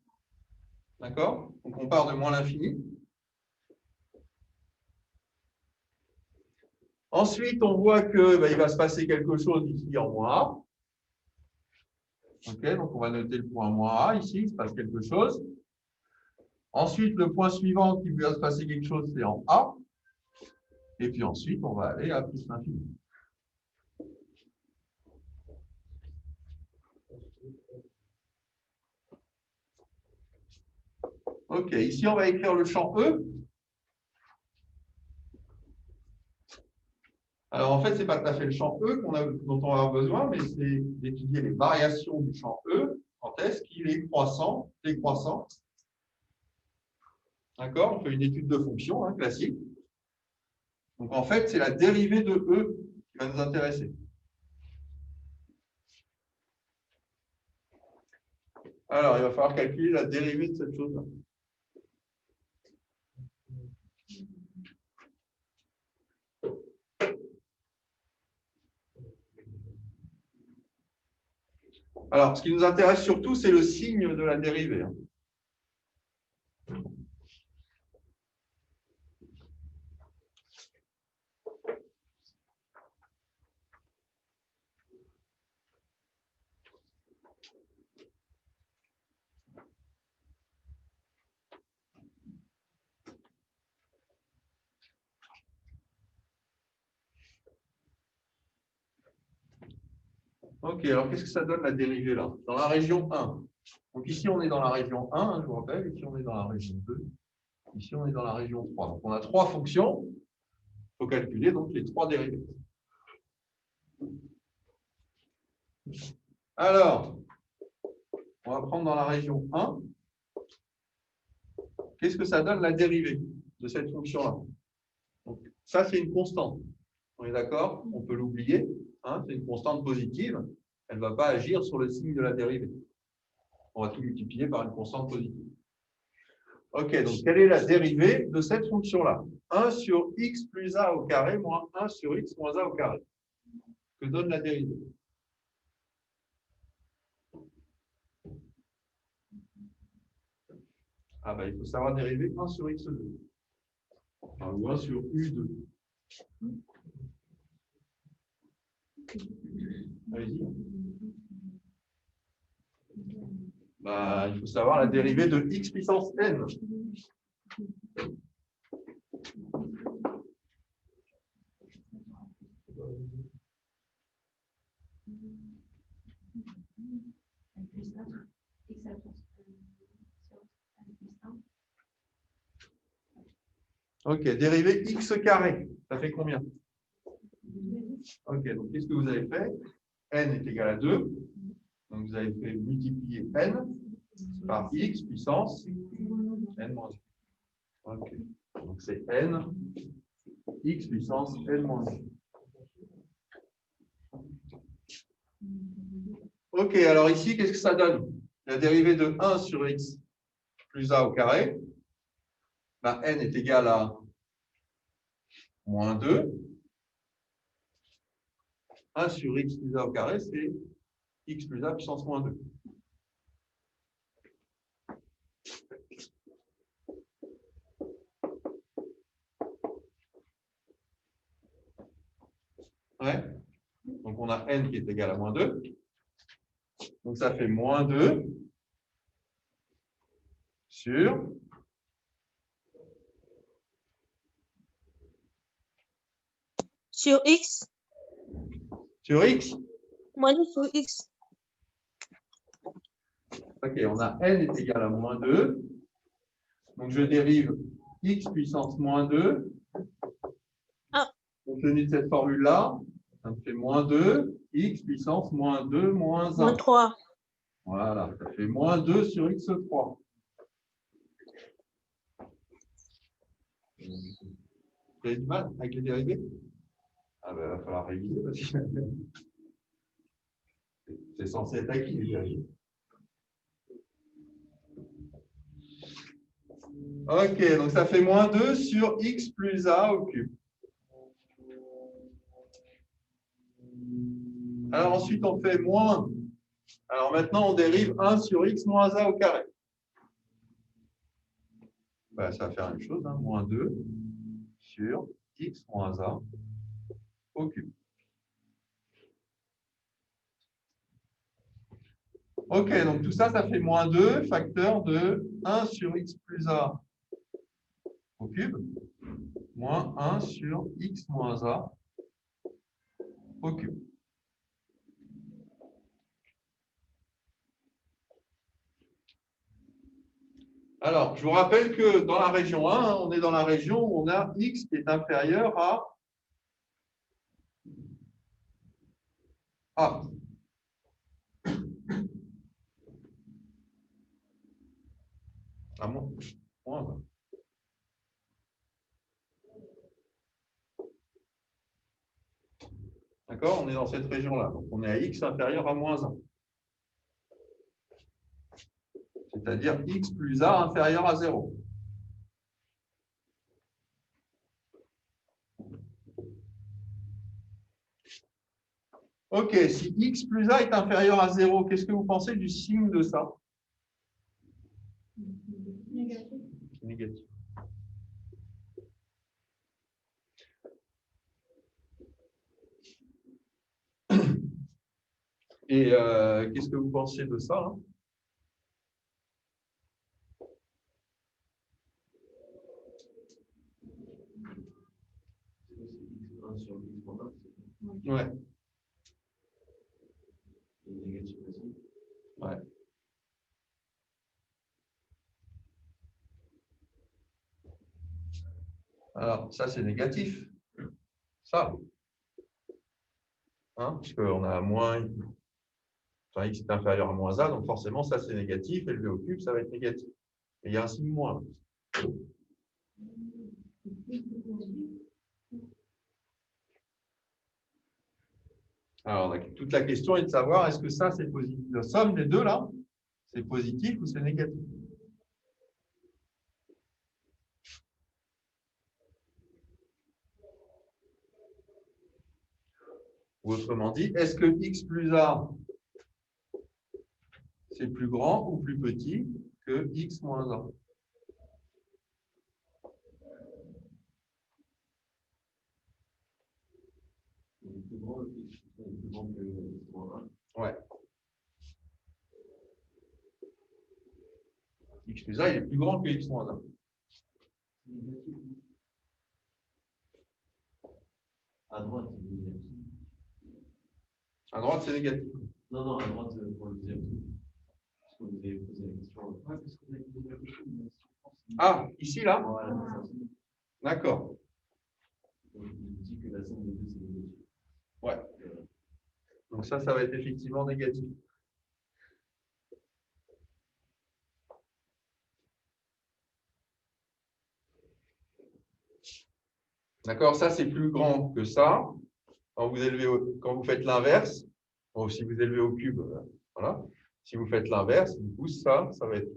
D'accord? Donc, on part de moins l'infini. Ensuite, on voit que il va se passer quelque chose ici en moins A. OK, donc on va noter le point moins A ici, il se passe quelque chose. Ensuite, le point suivant qui va se passer quelque chose, c'est en A. Et puis ensuite, on va aller à plus l'infini. OK, ici, on va écrire le champ E. Alors, en fait, ce n'est pas tout à fait le champ E dont on va avoir besoin, mais c'est d'étudier les variations du champ E quand est-ce qu'il est croissant, décroissant. D'accord? On fait une étude de fonction classique. Donc, en fait, c'est la dérivée de E qui va nous intéresser. Alors, il va falloir calculer la dérivée de cette chose-là. Alors, ce qui nous intéresse surtout, c'est le signe de la dérivée. OK, alors qu'est-ce que ça donne la dérivée là? Dans la région 1. Donc ici, on est dans la région 1, je vous rappelle. Ici, on est dans la région 2. Ici, on est dans la région 3. Donc, on a 3 fonctions. Il faut calculer donc les 3 dérivées. Alors, on va prendre dans la région 1. Qu'est-ce que ça donne la dérivée de cette fonction-là? Donc, ça, c'est une constante. On est d'accord? On peut l'oublier. C'est une constante positive. Elle ne va pas agir sur le signe de la dérivée. On va tout multiplier par une constante positive. OK, donc quelle est la dérivée de cette fonction-là? 1 sur x plus a au carré moins 1 sur x moins a au carré. Que donne la dérivée? Il faut savoir dériver 1 sur x2. Ou 1 sur u2. Allez-y. Il faut savoir la dérivée de x puissance n. OK, dérivée x carré, ça fait combien? Ok, donc qu'est-ce que vous avez fait? N est égal à 2. Donc vous avez fait multiplier N par X puissance N moins 1. Ok. Donc c'est N, X puissance N moins 1. Ok, alors ici, qu'est-ce que ça donne? La dérivée de 1 sur X plus A au carré, ben, N est égal à moins 2. 1 sur X plus A au carré, c'est X plus A puissance moins 2. Ouais. Donc on a N qui est égal à moins 2. Donc ça fait moins 2 sur X, X. moins 2 sur X. Ok, on a N est égal à moins 2. Donc je dérive X puissance moins 2. Ah. Compte tenu de cette formule-là, ça me fait moins 2, X puissance moins 2 moins 1. Moins 3. Voilà, ça fait moins 2 sur X3. Vous avez du mal avec les dérivés? Ah ben, il va falloir réviser parce que c'est censé être acquis les dérivés. Ok, donc ça fait moins 2 sur X plus A au cube. Alors ensuite, on fait moins. Alors maintenant, on dérive 1 sur X moins A au carré. Ben, ça va faire la même chose, hein, moins 2 sur X moins A au cube. Ok, donc tout ça, ça fait moins 2 facteur de 1 sur X plus A au cube, moins 1 sur X moins A au cube. Alors, je vous rappelle que dans la région 1, on est dans la région où on a X qui est inférieur à A. À moins 1. D'accord? On est dans cette région-là. Donc, on est à X inférieur à moins 1. C'est-à-dire X plus A inférieur à 0. Ok, si X plus A est inférieur à 0, qu'est-ce que vous pensez du signe de ça? Négatif. Négatif. Et qu'est-ce que vous pensez de ça, hein? Ouais. Ouais. Alors, ça, c'est négatif. Ça. Hein, parce qu'on a moins. Enfin, X est inférieur à moins A, donc forcément, ça, c'est négatif. Et le V au cube, ça va être négatif. Et il y a un signe moins. Alors, toute la question est de savoir, est-ce que ça, c'est positif? La somme des deux, là, c'est positif ou c'est négatif? Ou autrement dit, est-ce que X plus A, c'est plus grand ou plus petit que X moins A? Ouais. X plus A, il est plus grand que X moins A. À droite, À droite, c'est négatif. non, non, à droite, pour le deuxième truc. Parce que vous avez posé la question. Ouais, parce que vous avez posé la question. Ah, ici, là? Voilà, c'est ça. D'accord. Donc, je dis que la somme des deux, c'est négatif. Ouais. Donc ça va être effectivement négatif. D'accord? Ça, c'est plus grand que ça. Quand vous faites l'inverse, bon, si vous élevez au cube, voilà. Si vous faites l'inverse, du coup, ça va être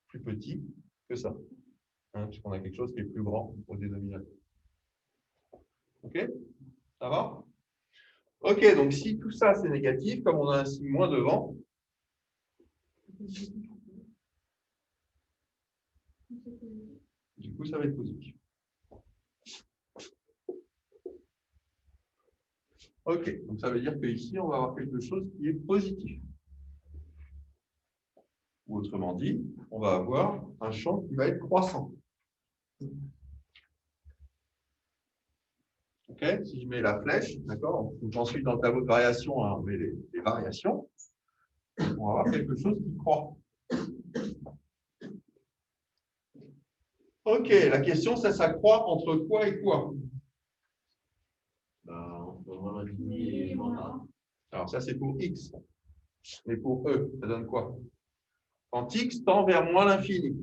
plus petit que ça. Hein, puisqu'on a quelque chose qui est plus grand au dénominateur. OK? Ça va? OK, donc si tout ça, c'est négatif, comme on a un signe moins devant, du coup, ça va être positif. OK, donc ça veut dire qu'ici, on va avoir quelque chose qui est positif. Ou autrement dit, on va avoir un champ qui va être croissant. OK, si je mets la flèche, d'accord, donc ensuite dans le tableau de variation, hein, on met les variations, on va avoir quelque chose qui croît. OK, la question, ça croît entre quoi et quoi? Entre moins l'infini et moins A. Alors ça, c'est pour x. Mais pour e, ça donne quoi? Quand x tend vers moins l'infini,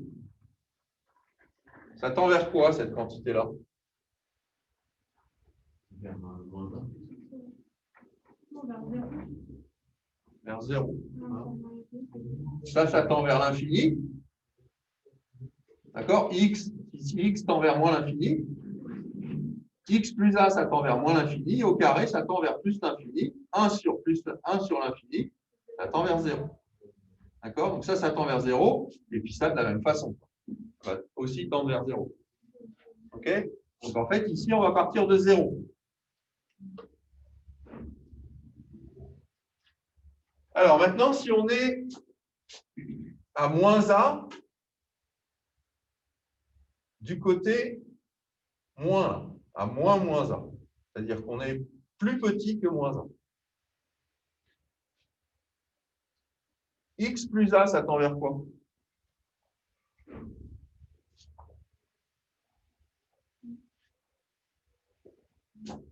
ça tend vers quoi, cette quantité-là? Vers moins 1. Non, vers 0. Vers 0. Non, Ça tend vers l'infini. D'accord? X, ici, x tend vers moins l'infini. X plus A, ça tend vers moins l'infini. Au carré, ça tend vers plus l'infini. 1 sur l'infini, ça tend vers 0. D'accord? Donc ça tend vers 0. Et puis ça, de la même façon. Ça va aussi tendre vers 0. OK? Donc en fait, ici, on va partir de 0. Alors maintenant, si on est à moins A, du côté moins, à moins A, c'est-à-dire qu'on est plus petit que moins A. X plus A, ça tend vers quoi?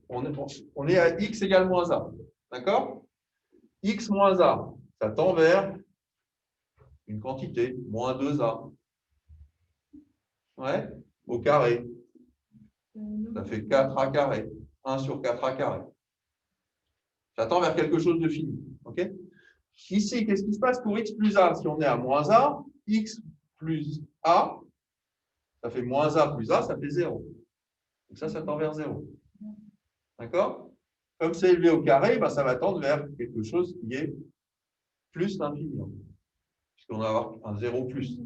On est à X égale moins A. D'accord? X moins A, ça tend vers une quantité, moins 2A. Ouais, au carré. Ça fait 4A carré. 1 sur 4A carré. Ça tend vers quelque chose de fini. OK? Ici, qu'est-ce qui se passe pour X plus A? Si on est à moins A, X plus A, ça fait moins A plus A, ça fait 0. Donc ça tend vers 0. D'accord? Comme c'est élevé au carré, ben ça va tendre vers quelque chose qui est plus l'infini. Puisqu'on va avoir un 0 plus.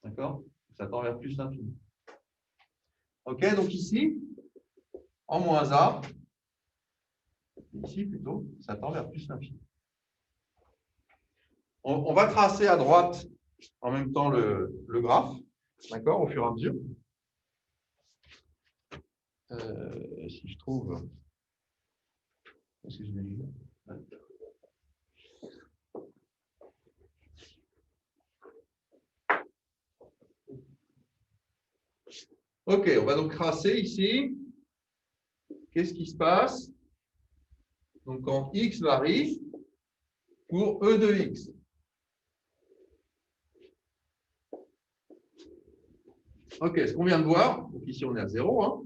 D'accord? Ça tend vers plus l'infini. OK, donc ici, en moins A, ici plutôt, ça tend vers plus l'infini. On va tracer à droite en même temps le graphe, d'accord, au fur et à mesure. Si je trouve. Est-ce que je l'ai mis? OK, on va donc tracer ici. Qu'est-ce qui se passe? Donc, quand x varie pour e de x. OK, ce qu'on vient de voir, donc ici on est à 0. Hein.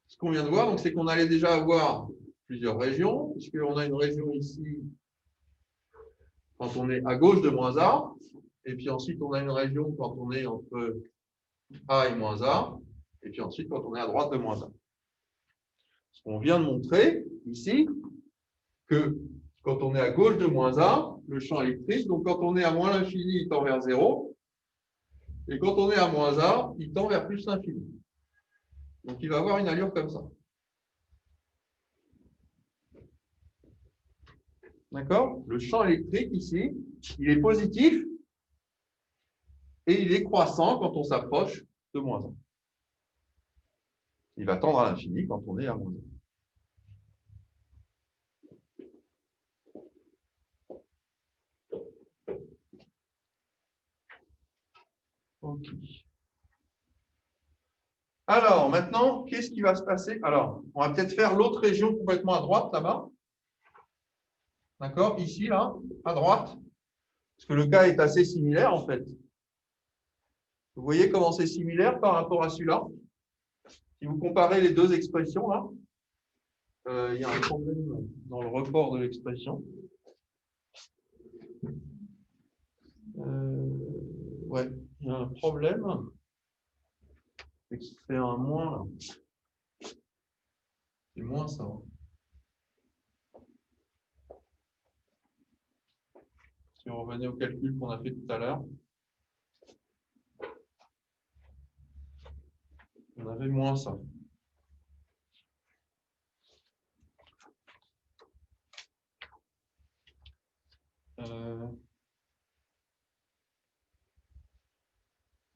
Ce qu'on vient de voir, c'est qu'on allait déjà avoir plusieurs régions, puisqu'on a une région ici quand on est à gauche de moins A, et puis ensuite on a une région quand on est entre A et moins A, et puis ensuite quand on est à droite de moins A. Ce qu'on vient de montrer ici, que quand on est à gauche de moins A, le champ électrique, donc quand on est à moins l'infini, il tend vers 0, et quand on est à moins A, il tend vers plus l'infini. Donc il va avoir une allure comme ça. D'accord? Le champ électrique ici, il est positif et il est croissant quand on s'approche de moins 1. Il va tendre à l'infini quand on est à moins 1. OK. Alors, maintenant, qu'est-ce qui va se passer? Alors, on va peut-être faire l'autre région complètement à droite, là-bas. D'accord? Ici, là, à droite. Parce que le cas est assez similaire, en fait. Vous voyez comment c'est similaire par rapport à celui-là? Si vous comparez les deux expressions, là, il y a un problème dans le report de l'expression. Ouais, il y a un problème. C'est un moins, là. C'est moins ça. Si on revenait au calcul qu'on a fait tout à l'heure, on avait moins ça.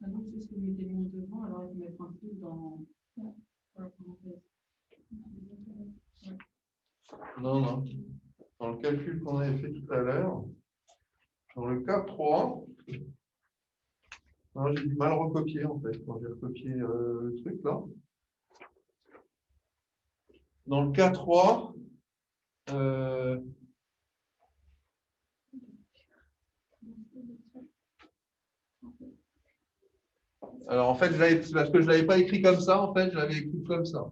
Donc, c'est ce que vous mettez moins devant, alors il faut mettre un plus dans la parenthèse. Non, non. Dans le calcul qu'on avait fait tout à l'heure, dans le cas 3, j'ai du mal à recopier en fait, quand j'ai recopié le truc là. Dans le cas 3, alors en fait, c'est parce que je ne l'avais pas écrit comme ça, en fait, je l'avais écrit comme ça.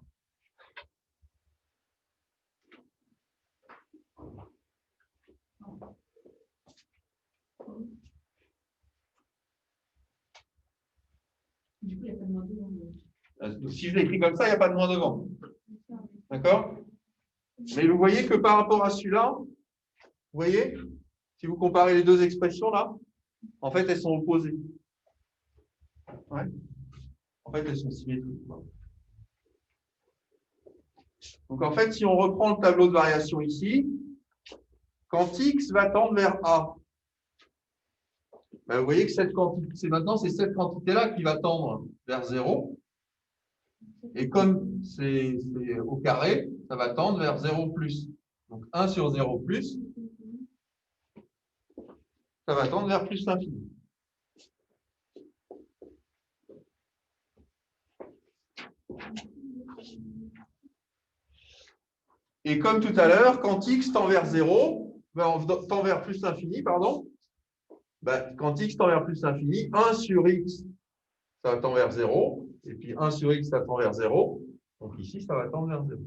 Du coup, il n'y a pas de moins devant. Si je l'écris comme ça, il n'y a pas de moins devant. D'accord? Mais vous voyez que par rapport à celui-là, vous voyez, si vous comparez les deux expressions là, en fait, elles sont opposées. Ouais. En fait, elles sont symétriques. Donc, en fait, si on reprend le tableau de variation ici, quand x va tendre vers A, ben, vous voyez que cette quantité, maintenant, c'est cette quantité-là qui va tendre vers 0. Et comme c'est au carré, ça va tendre vers 0 plus. Donc 1 sur 0 plus, ça va tendre vers plus l'infini. Et comme tout à l'heure, quand x tend vers 0, tend vers plus l'infini, pardon, ben, quand x tend vers plus l'infini, 1 sur x, ça va tendre vers 0, et puis 1 sur x, ça tend vers 0. Donc ici, ça va tendre vers 0.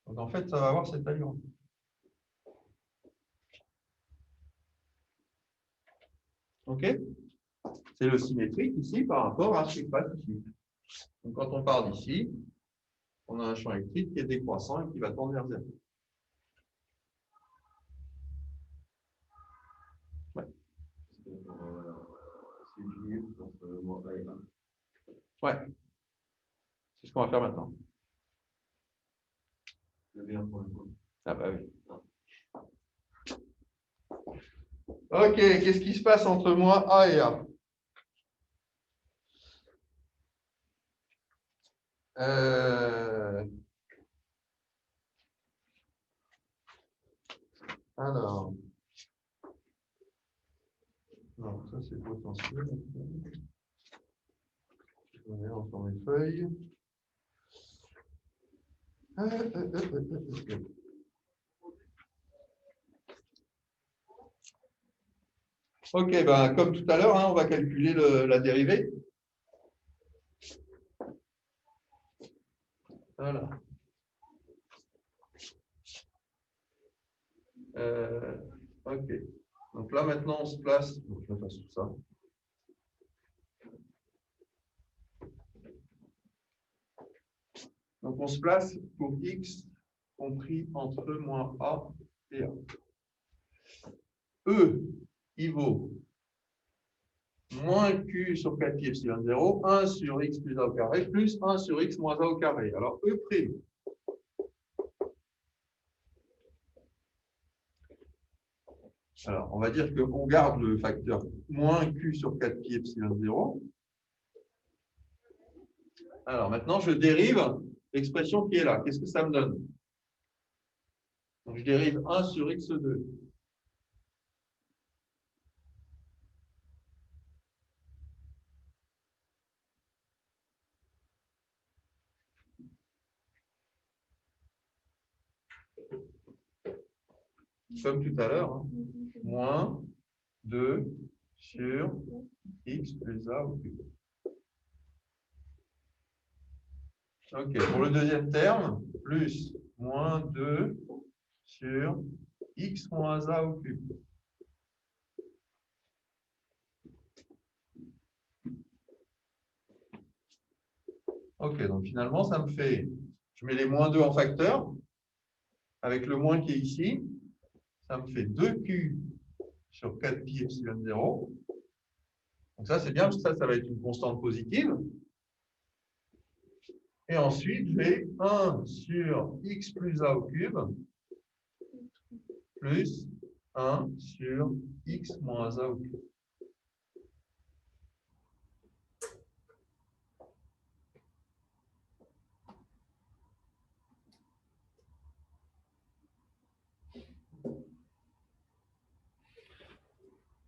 Donc en fait, ça va avoir cette allure. OK? C'est le symétrique ici par rapport à ce qui passe ici. Donc quand on part d'ici, on a un champ électrique qui est décroissant et qui va tendre vers 0. Ouais. Ouais. C'est ce qu'on va faire maintenant. Ah bah oui. Ok, qu'est-ce qui se passe entre moi A et A? Alors, non, ça c'est le potentiel. Je vais encore mes feuilles. Ok, ben, comme tout à l'heure, on va calculer la dérivée. Voilà. Ok. Donc là, maintenant, on se place. Donc, je vais faire tout ça. Donc, on se place pour x compris entre moins a et a. E, il vaut moins q sur 4 pi epsilon 0, 1 sur x plus a au carré, plus 1 sur x moins a au carré. Alors, E'. Alors, on va dire qu'on garde le facteur moins q sur 4 pi epsilon 0. Alors, maintenant, je dérive l'expression qui est là. Qu'est-ce que ça me donne? Donc, je dérive 1 sur x2. Comme tout à l'heure, hein. Moins 2 sur x plus a au cube. Ok, pour le deuxième terme, plus moins 2 sur x moins a au cube. Ok, donc finalement, ça me fait, je mets les moins 2 en facteur, avec le moins qui est ici, ça me fait 2q sur 4pi epsilon 0. Donc ça, c'est bien, parce que ça va être une constante positive. Et ensuite, j'ai 1 sur x plus a au cube, plus 1 sur x moins a au cube.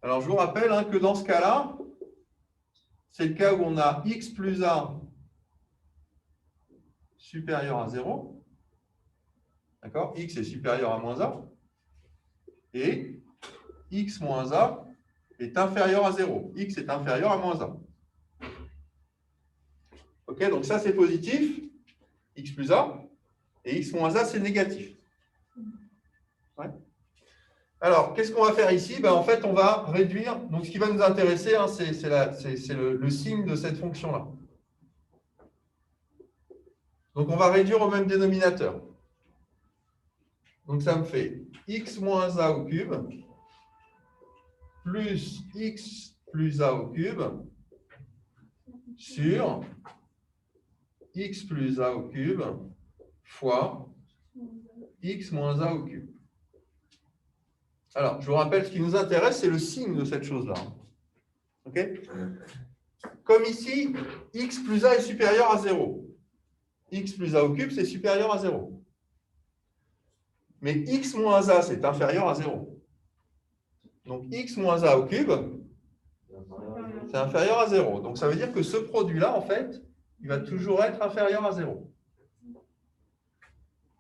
Alors, je vous rappelle hein, que dans ce cas-là, c'est le cas où on a x plus a supérieur à 0. D'accord? X est supérieur à moins a. Et x moins a est inférieur à 0. X est inférieur à moins a. Ok, donc ça, c'est positif. X plus a. Et x moins a, c'est négatif. Ouais. Alors, qu'est-ce qu'on va faire ici? Ben, en fait, on va réduire. Donc, ce qui va nous intéresser, hein, c'est le signe de cette fonction-là. Donc, on va réduire au même dénominateur. Donc, ça me fait x moins a au cube plus x plus a au cube sur x plus a au cube fois x moins a au cube. Alors, je vous rappelle, ce qui nous intéresse, c'est le signe de cette chose-là. OK? Comme ici, x plus a est supérieur à 0. X plus a au cube, c'est supérieur à 0. Mais x moins a, c'est inférieur à 0. Donc, x moins a au cube, c'est inférieur à 0. Donc, ça veut dire que ce produit-là, en fait, il va toujours être inférieur à 0.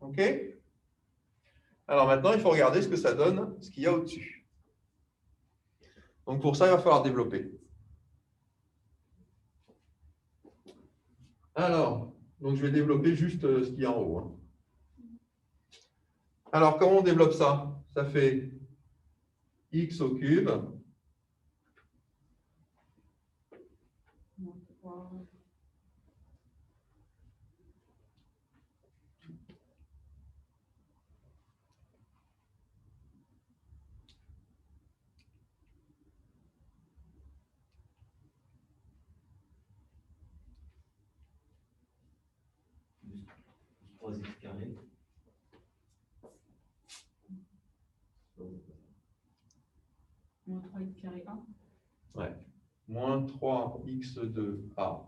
OK? Alors maintenant, il faut regarder ce que ça donne, ce qu'il y a au-dessus. Donc, pour ça, il va falloir développer. Alors, donc je vais développer juste ce qu'il y a en haut. Hein. Alors, comment on développe ça? Ça fait x au cube Moins 3x carré A. ouais. Moins 3x2a.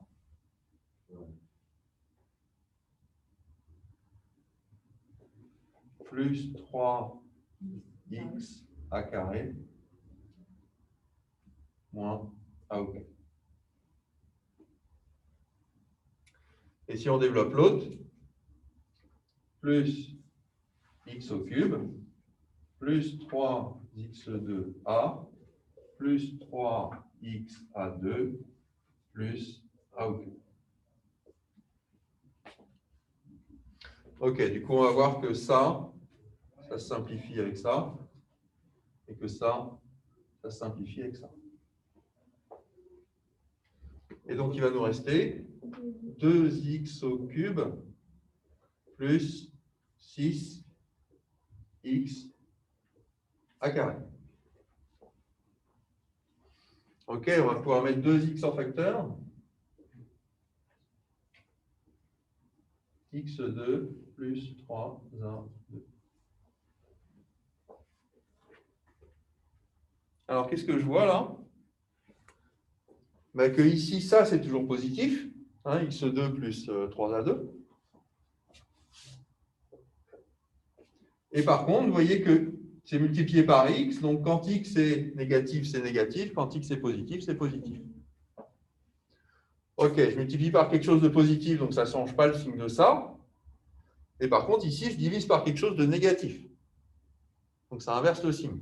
Plus 3x a carré moins a au cube. Et si on développe l'autre, plus x au cube, plus 3x2a, plus 3xa2, plus a au cube. Ok, du coup, on va voir que ça se simplifie avec ça, et que ça se simplifie avec ça. Et donc, il va nous rester 2x au cube plus 6x a carré. Ok, on va pouvoir mettre 2x en facteur. x2 plus 3a2. Alors, qu'est-ce que je vois là? Ben, que ici, ça, c'est toujours positif. Hein, x2 plus 3a2. Et par contre, vous voyez que c'est multiplié par x. Donc, quand x est négatif, c'est négatif. Quand x est positif, c'est positif. Ok, je multiplie par quelque chose de positif, donc ça ne change pas le signe de ça. Et par contre, ici, je divise par quelque chose de négatif. Donc, ça inverse le signe.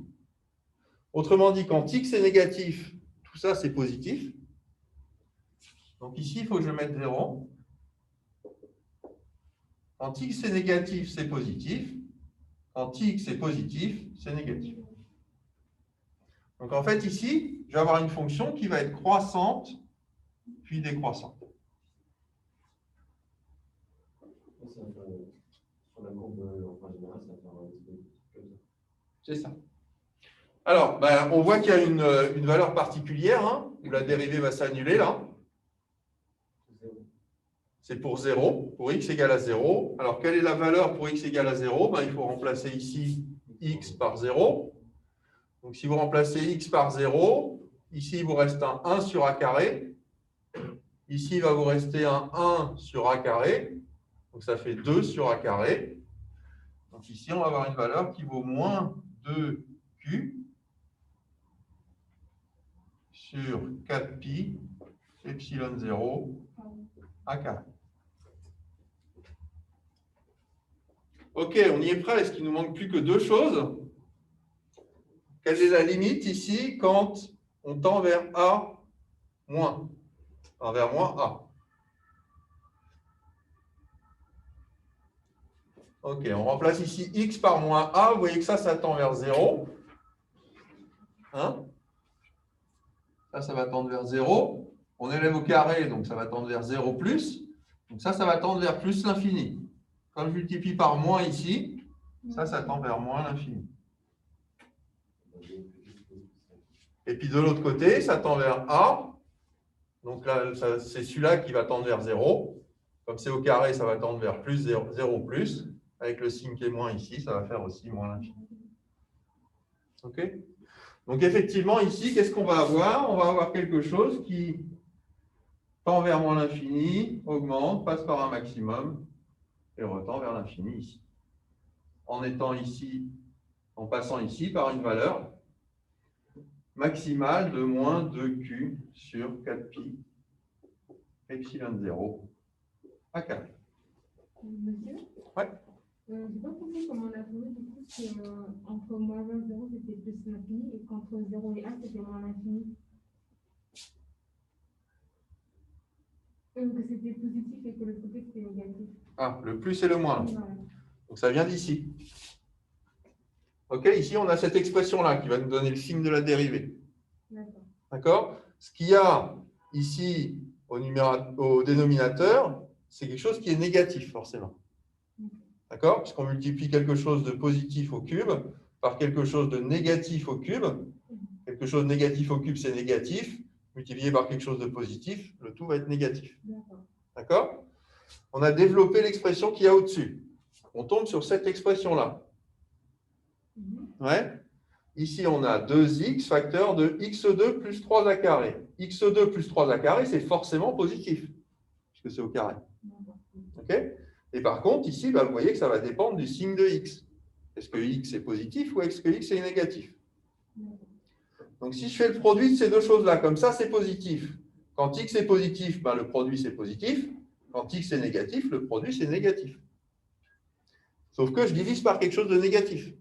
Autrement dit, quand x est négatif, tout ça, c'est positif. Donc, ici, il faut que je mette 0. Quand x est négatif, c'est positif. Quand x est positif, c'est négatif. Donc, en fait, ici, je vais avoir une fonction qui va être croissante, puis décroissante. Sur la courbe en général, ça va faire un comme ça. C'est ça. Alors, ben, on voit qu'il y a une valeur particulière, hein, où la dérivée va s'annuler là. C'est pour 0, pour x égale à 0. Alors, quelle est la valeur pour x égale à 0? Ben, il faut remplacer ici x par 0. Donc, si vous remplacez x par 0, ici, il vous reste un 1 sur a carré. Ici, il va vous rester un 1 sur a carré. Donc, ça fait 2 sur a carré. Donc, ici, on va avoir une valeur qui vaut moins 2q sur 4pi epsilon 0 a carré. OK, on y est presque. Il nous manque plus que deux choses. Quelle est la limite ici quand on tend vers a moins, enfin, vers moins a? OK, on remplace ici x par moins a. Vous voyez que ça tend vers 0. Hein? Ça va tendre vers 0. On élève au carré, donc ça va tendre vers 0 plus. Donc ça va tendre vers plus l'infini. Quand je multiplie par moins ici, ça tend vers moins l'infini. Et puis de l'autre côté, ça tend vers a. Donc là, c'est celui-là qui va tendre vers 0. Comme c'est au carré, ça va tendre vers plus 0 plus. Avec le signe qui est moins ici, ça va faire aussi moins l'infini. OK? Donc effectivement, ici, qu'est-ce qu'on va avoir? On va avoir quelque chose qui tend vers moins l'infini, augmente, passe par un maximum et retend vers l'infini ici. En étant ici, en passant ici par une valeur maximale de moins 2q sur 4pi epsilon 0 a carré. Monsieur? Ouais. Je n'ai pas compris comment on a trouvé du coup qu'entre moins 1 et 0, c'était plus l'infini et qu'entre 0 et 1, c'était moins l'infini. Que c'était positif et que le côté c'était négatif. Ah, le plus et le moins. Voilà. Donc ça vient d'ici. OK, ici on a cette expression-là qui va nous donner le signe de la dérivée. D'accord? Ce qu'il y a ici au dénominateur, c'est quelque chose qui est négatif forcément. D'accord? Puisqu'on multiplie quelque chose de positif au cube par quelque chose de négatif au cube. Quelque chose de négatif au cube, c'est négatif. Multiplié par quelque chose de positif, le tout va être négatif. D'accord? On a développé l'expression qu'il y a au-dessus. On tombe sur cette expression-là. Ouais. Ici, on a 2x facteur de x2 plus 3a carré. x2 plus 3a carré, c'est forcément positif, puisque c'est au carré. OK? Et par contre, ici, vous voyez que ça va dépendre du signe de x. Est-ce que x est positif ou est-ce que x est négatif? Donc, si je fais le produit de ces deux choses-là, comme ça, c'est positif. Quand x est positif, le produit, c'est positif. Quand x est négatif, le produit, c'est négatif. Sauf que je divise par quelque chose de négatif.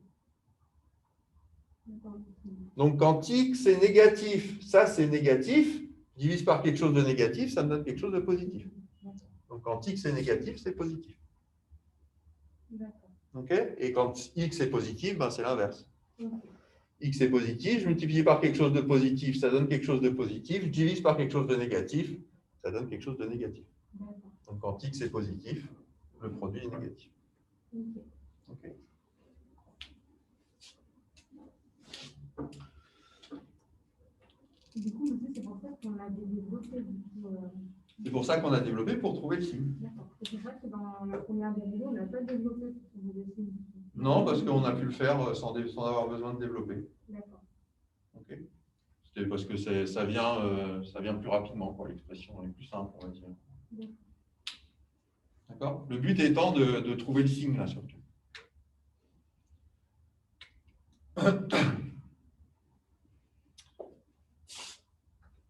Donc, quand x est négatif, ça, c'est négatif. Je divise par quelque chose de négatif, ça me donne quelque chose de positif. Donc, quand x est négatif, c'est positif. Okay? Et quand x est positif, c'est l'inverse. X est positif, je multiplie par quelque chose de positif, ça donne quelque chose de positif. Je divise par quelque chose de négatif, ça donne quelque chose de négatif. Donc, quand x est positif, le produit est négatif. Okay. Du coup, c'est pour ça qu'on a développé. C'est pour ça qu'on a développé pour trouver le signe. D'accord. C'est vrai que dans la première dérivée, on n'a pas développé pour trouver le signe. Non, parce qu'on a pu le faire sans avoir besoin de développer. D'accord. Ok. C'était parce que ça vient plus rapidement, l'expression est plus simple, on va dire. D'accord. Le but étant de trouver le signe, là, surtout.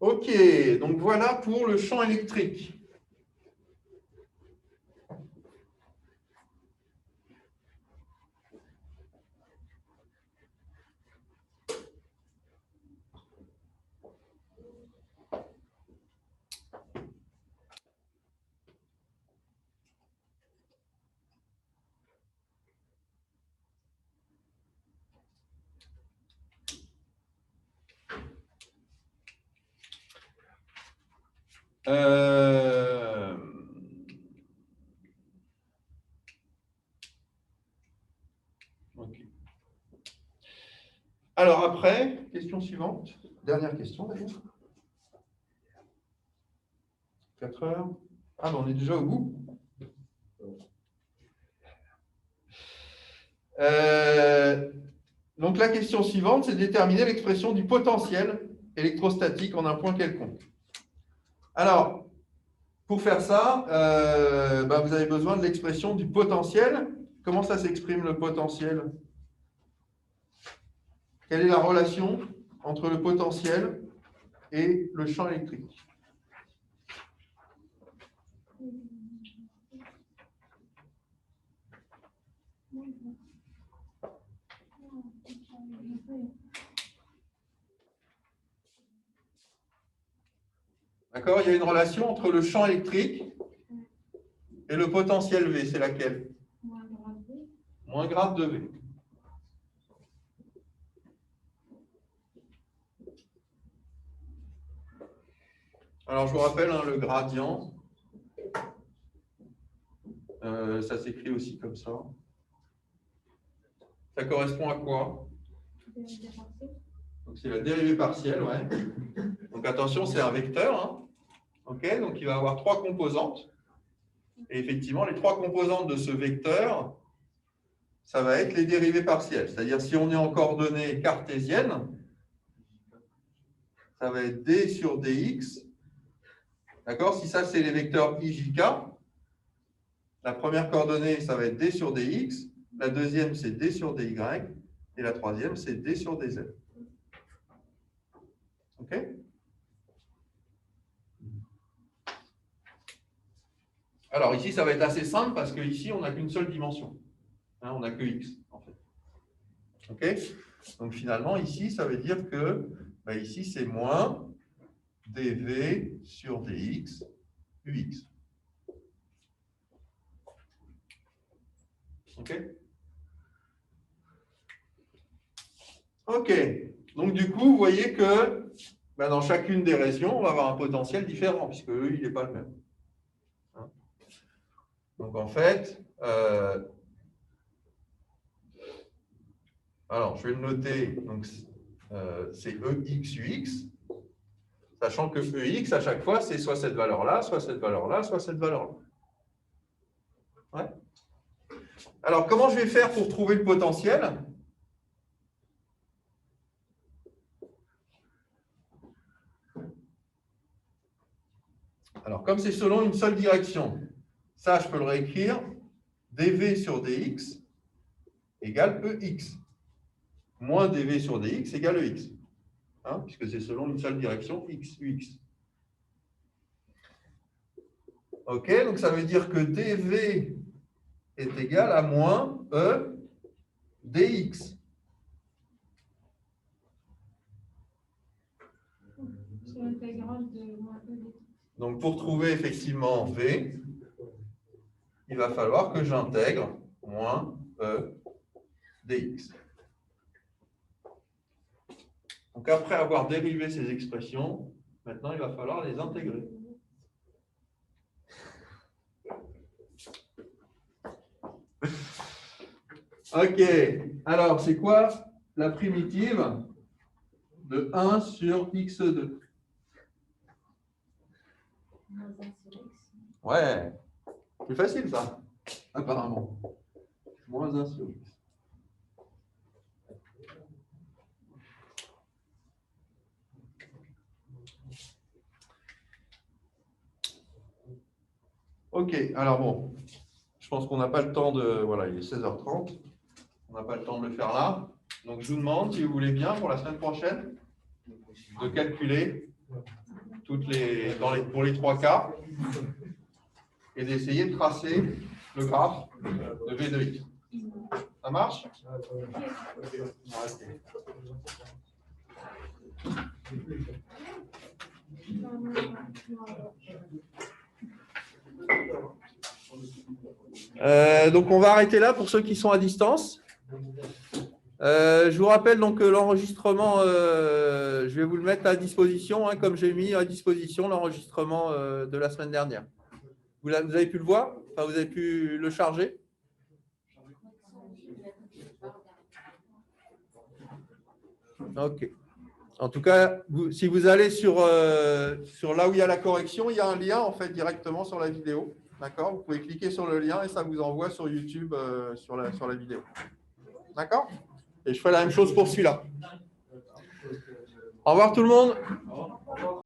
Ok, donc voilà pour le champ électrique. Ok. Alors après, question suivante. Dernière question d'ailleurs. 4 heures. Ah, ben on est déjà au bout. Donc la question suivante, c'est de déterminer l'expression du potentiel électrostatique en un point quelconque. Alors, pour faire ça, vous avez besoin de l'expression du potentiel. Comment ça s'exprime le potentiel? Quelle est la relation entre le potentiel et le champ électrique? D'accord? Il y a une relation entre le champ électrique et le potentiel V. C'est laquelle? Moins grade de V. Alors, je vous rappelle, le gradient, ça s'écrit aussi comme ça. Ça correspond à quoi? Donc, c'est la dérivée partielle, ouais. Donc, attention, c'est un vecteur. Hein. OK, donc, il va avoir 3 composantes. Et effectivement, les 3 composantes de ce vecteur, ça va être les dérivées partielles. C'est-à-dire, si on est en coordonnées cartésiennes, ça va être d sur dx. D'accord? Si ça, c'est les vecteurs ijk, la première coordonnée, ça va être d sur dx. La deuxième, c'est d sur dy. Et la troisième, c'est d sur dz. OK? Alors, ici, ça va être assez simple parce qu'ici, on n'a qu'une seule dimension. Hein, on n'a que x, en fait. OK? Donc, finalement, ici, ça veut dire que, ici, c'est moins dv sur dx ux. OK? OK. Donc, du coup, vous voyez que dans chacune des régions, on va avoir un potentiel différent, puisque E, il n'est pas le même. Hein? Donc, en fait, alors, je vais le noter. Donc, c'est EXUX, sachant que EX, à chaque fois, c'est soit cette valeur-là, soit cette valeur-là, soit cette valeur-là. Ouais. Alors, comment je vais faire pour trouver le potentiel? Alors, comme c'est selon une seule direction, ça, je peux le réécrire, dv sur dx égale EX. Moins dv sur dx égale EX. Hein, puisque c'est selon une seule direction, x, ux. OK, donc ça veut dire que dv est égal à moins E dx. Donc, pour trouver effectivement V, il va falloir que j'intègre moins E dx. Donc, après avoir dérivé ces expressions, maintenant, il va falloir les intégrer. OK. Alors, c'est quoi la primitive de 1 sur x2? Ouais. C'est facile, ça, apparemment. Moins 1 sur x. OK. Alors, bon. Je pense qu'on n'a pas le temps de... Voilà, il est 16h30. On n'a pas le temps de le faire là. Donc, je vous demande, si vous voulez bien, pour la semaine prochaine, de calculer pour les 3 cas et d'essayer de tracer le graphe de V de X. Ça marche? Donc, on va arrêter là pour ceux qui sont à distance. Je vous rappelle donc que l'enregistrement, je vais vous le mettre à disposition, hein, comme j'ai mis à disposition l'enregistrement de la semaine dernière. Vous avez pu le voir? Enfin, vous avez pu le charger? Ok. En tout cas, si vous allez sur là où il y a la correction, il y a un lien en fait directement sur la vidéo. D'accord? Vous pouvez cliquer sur le lien et ça vous envoie sur YouTube sur la vidéo. D'accord? Et je ferai la même chose pour celui-là. Au revoir tout le monde.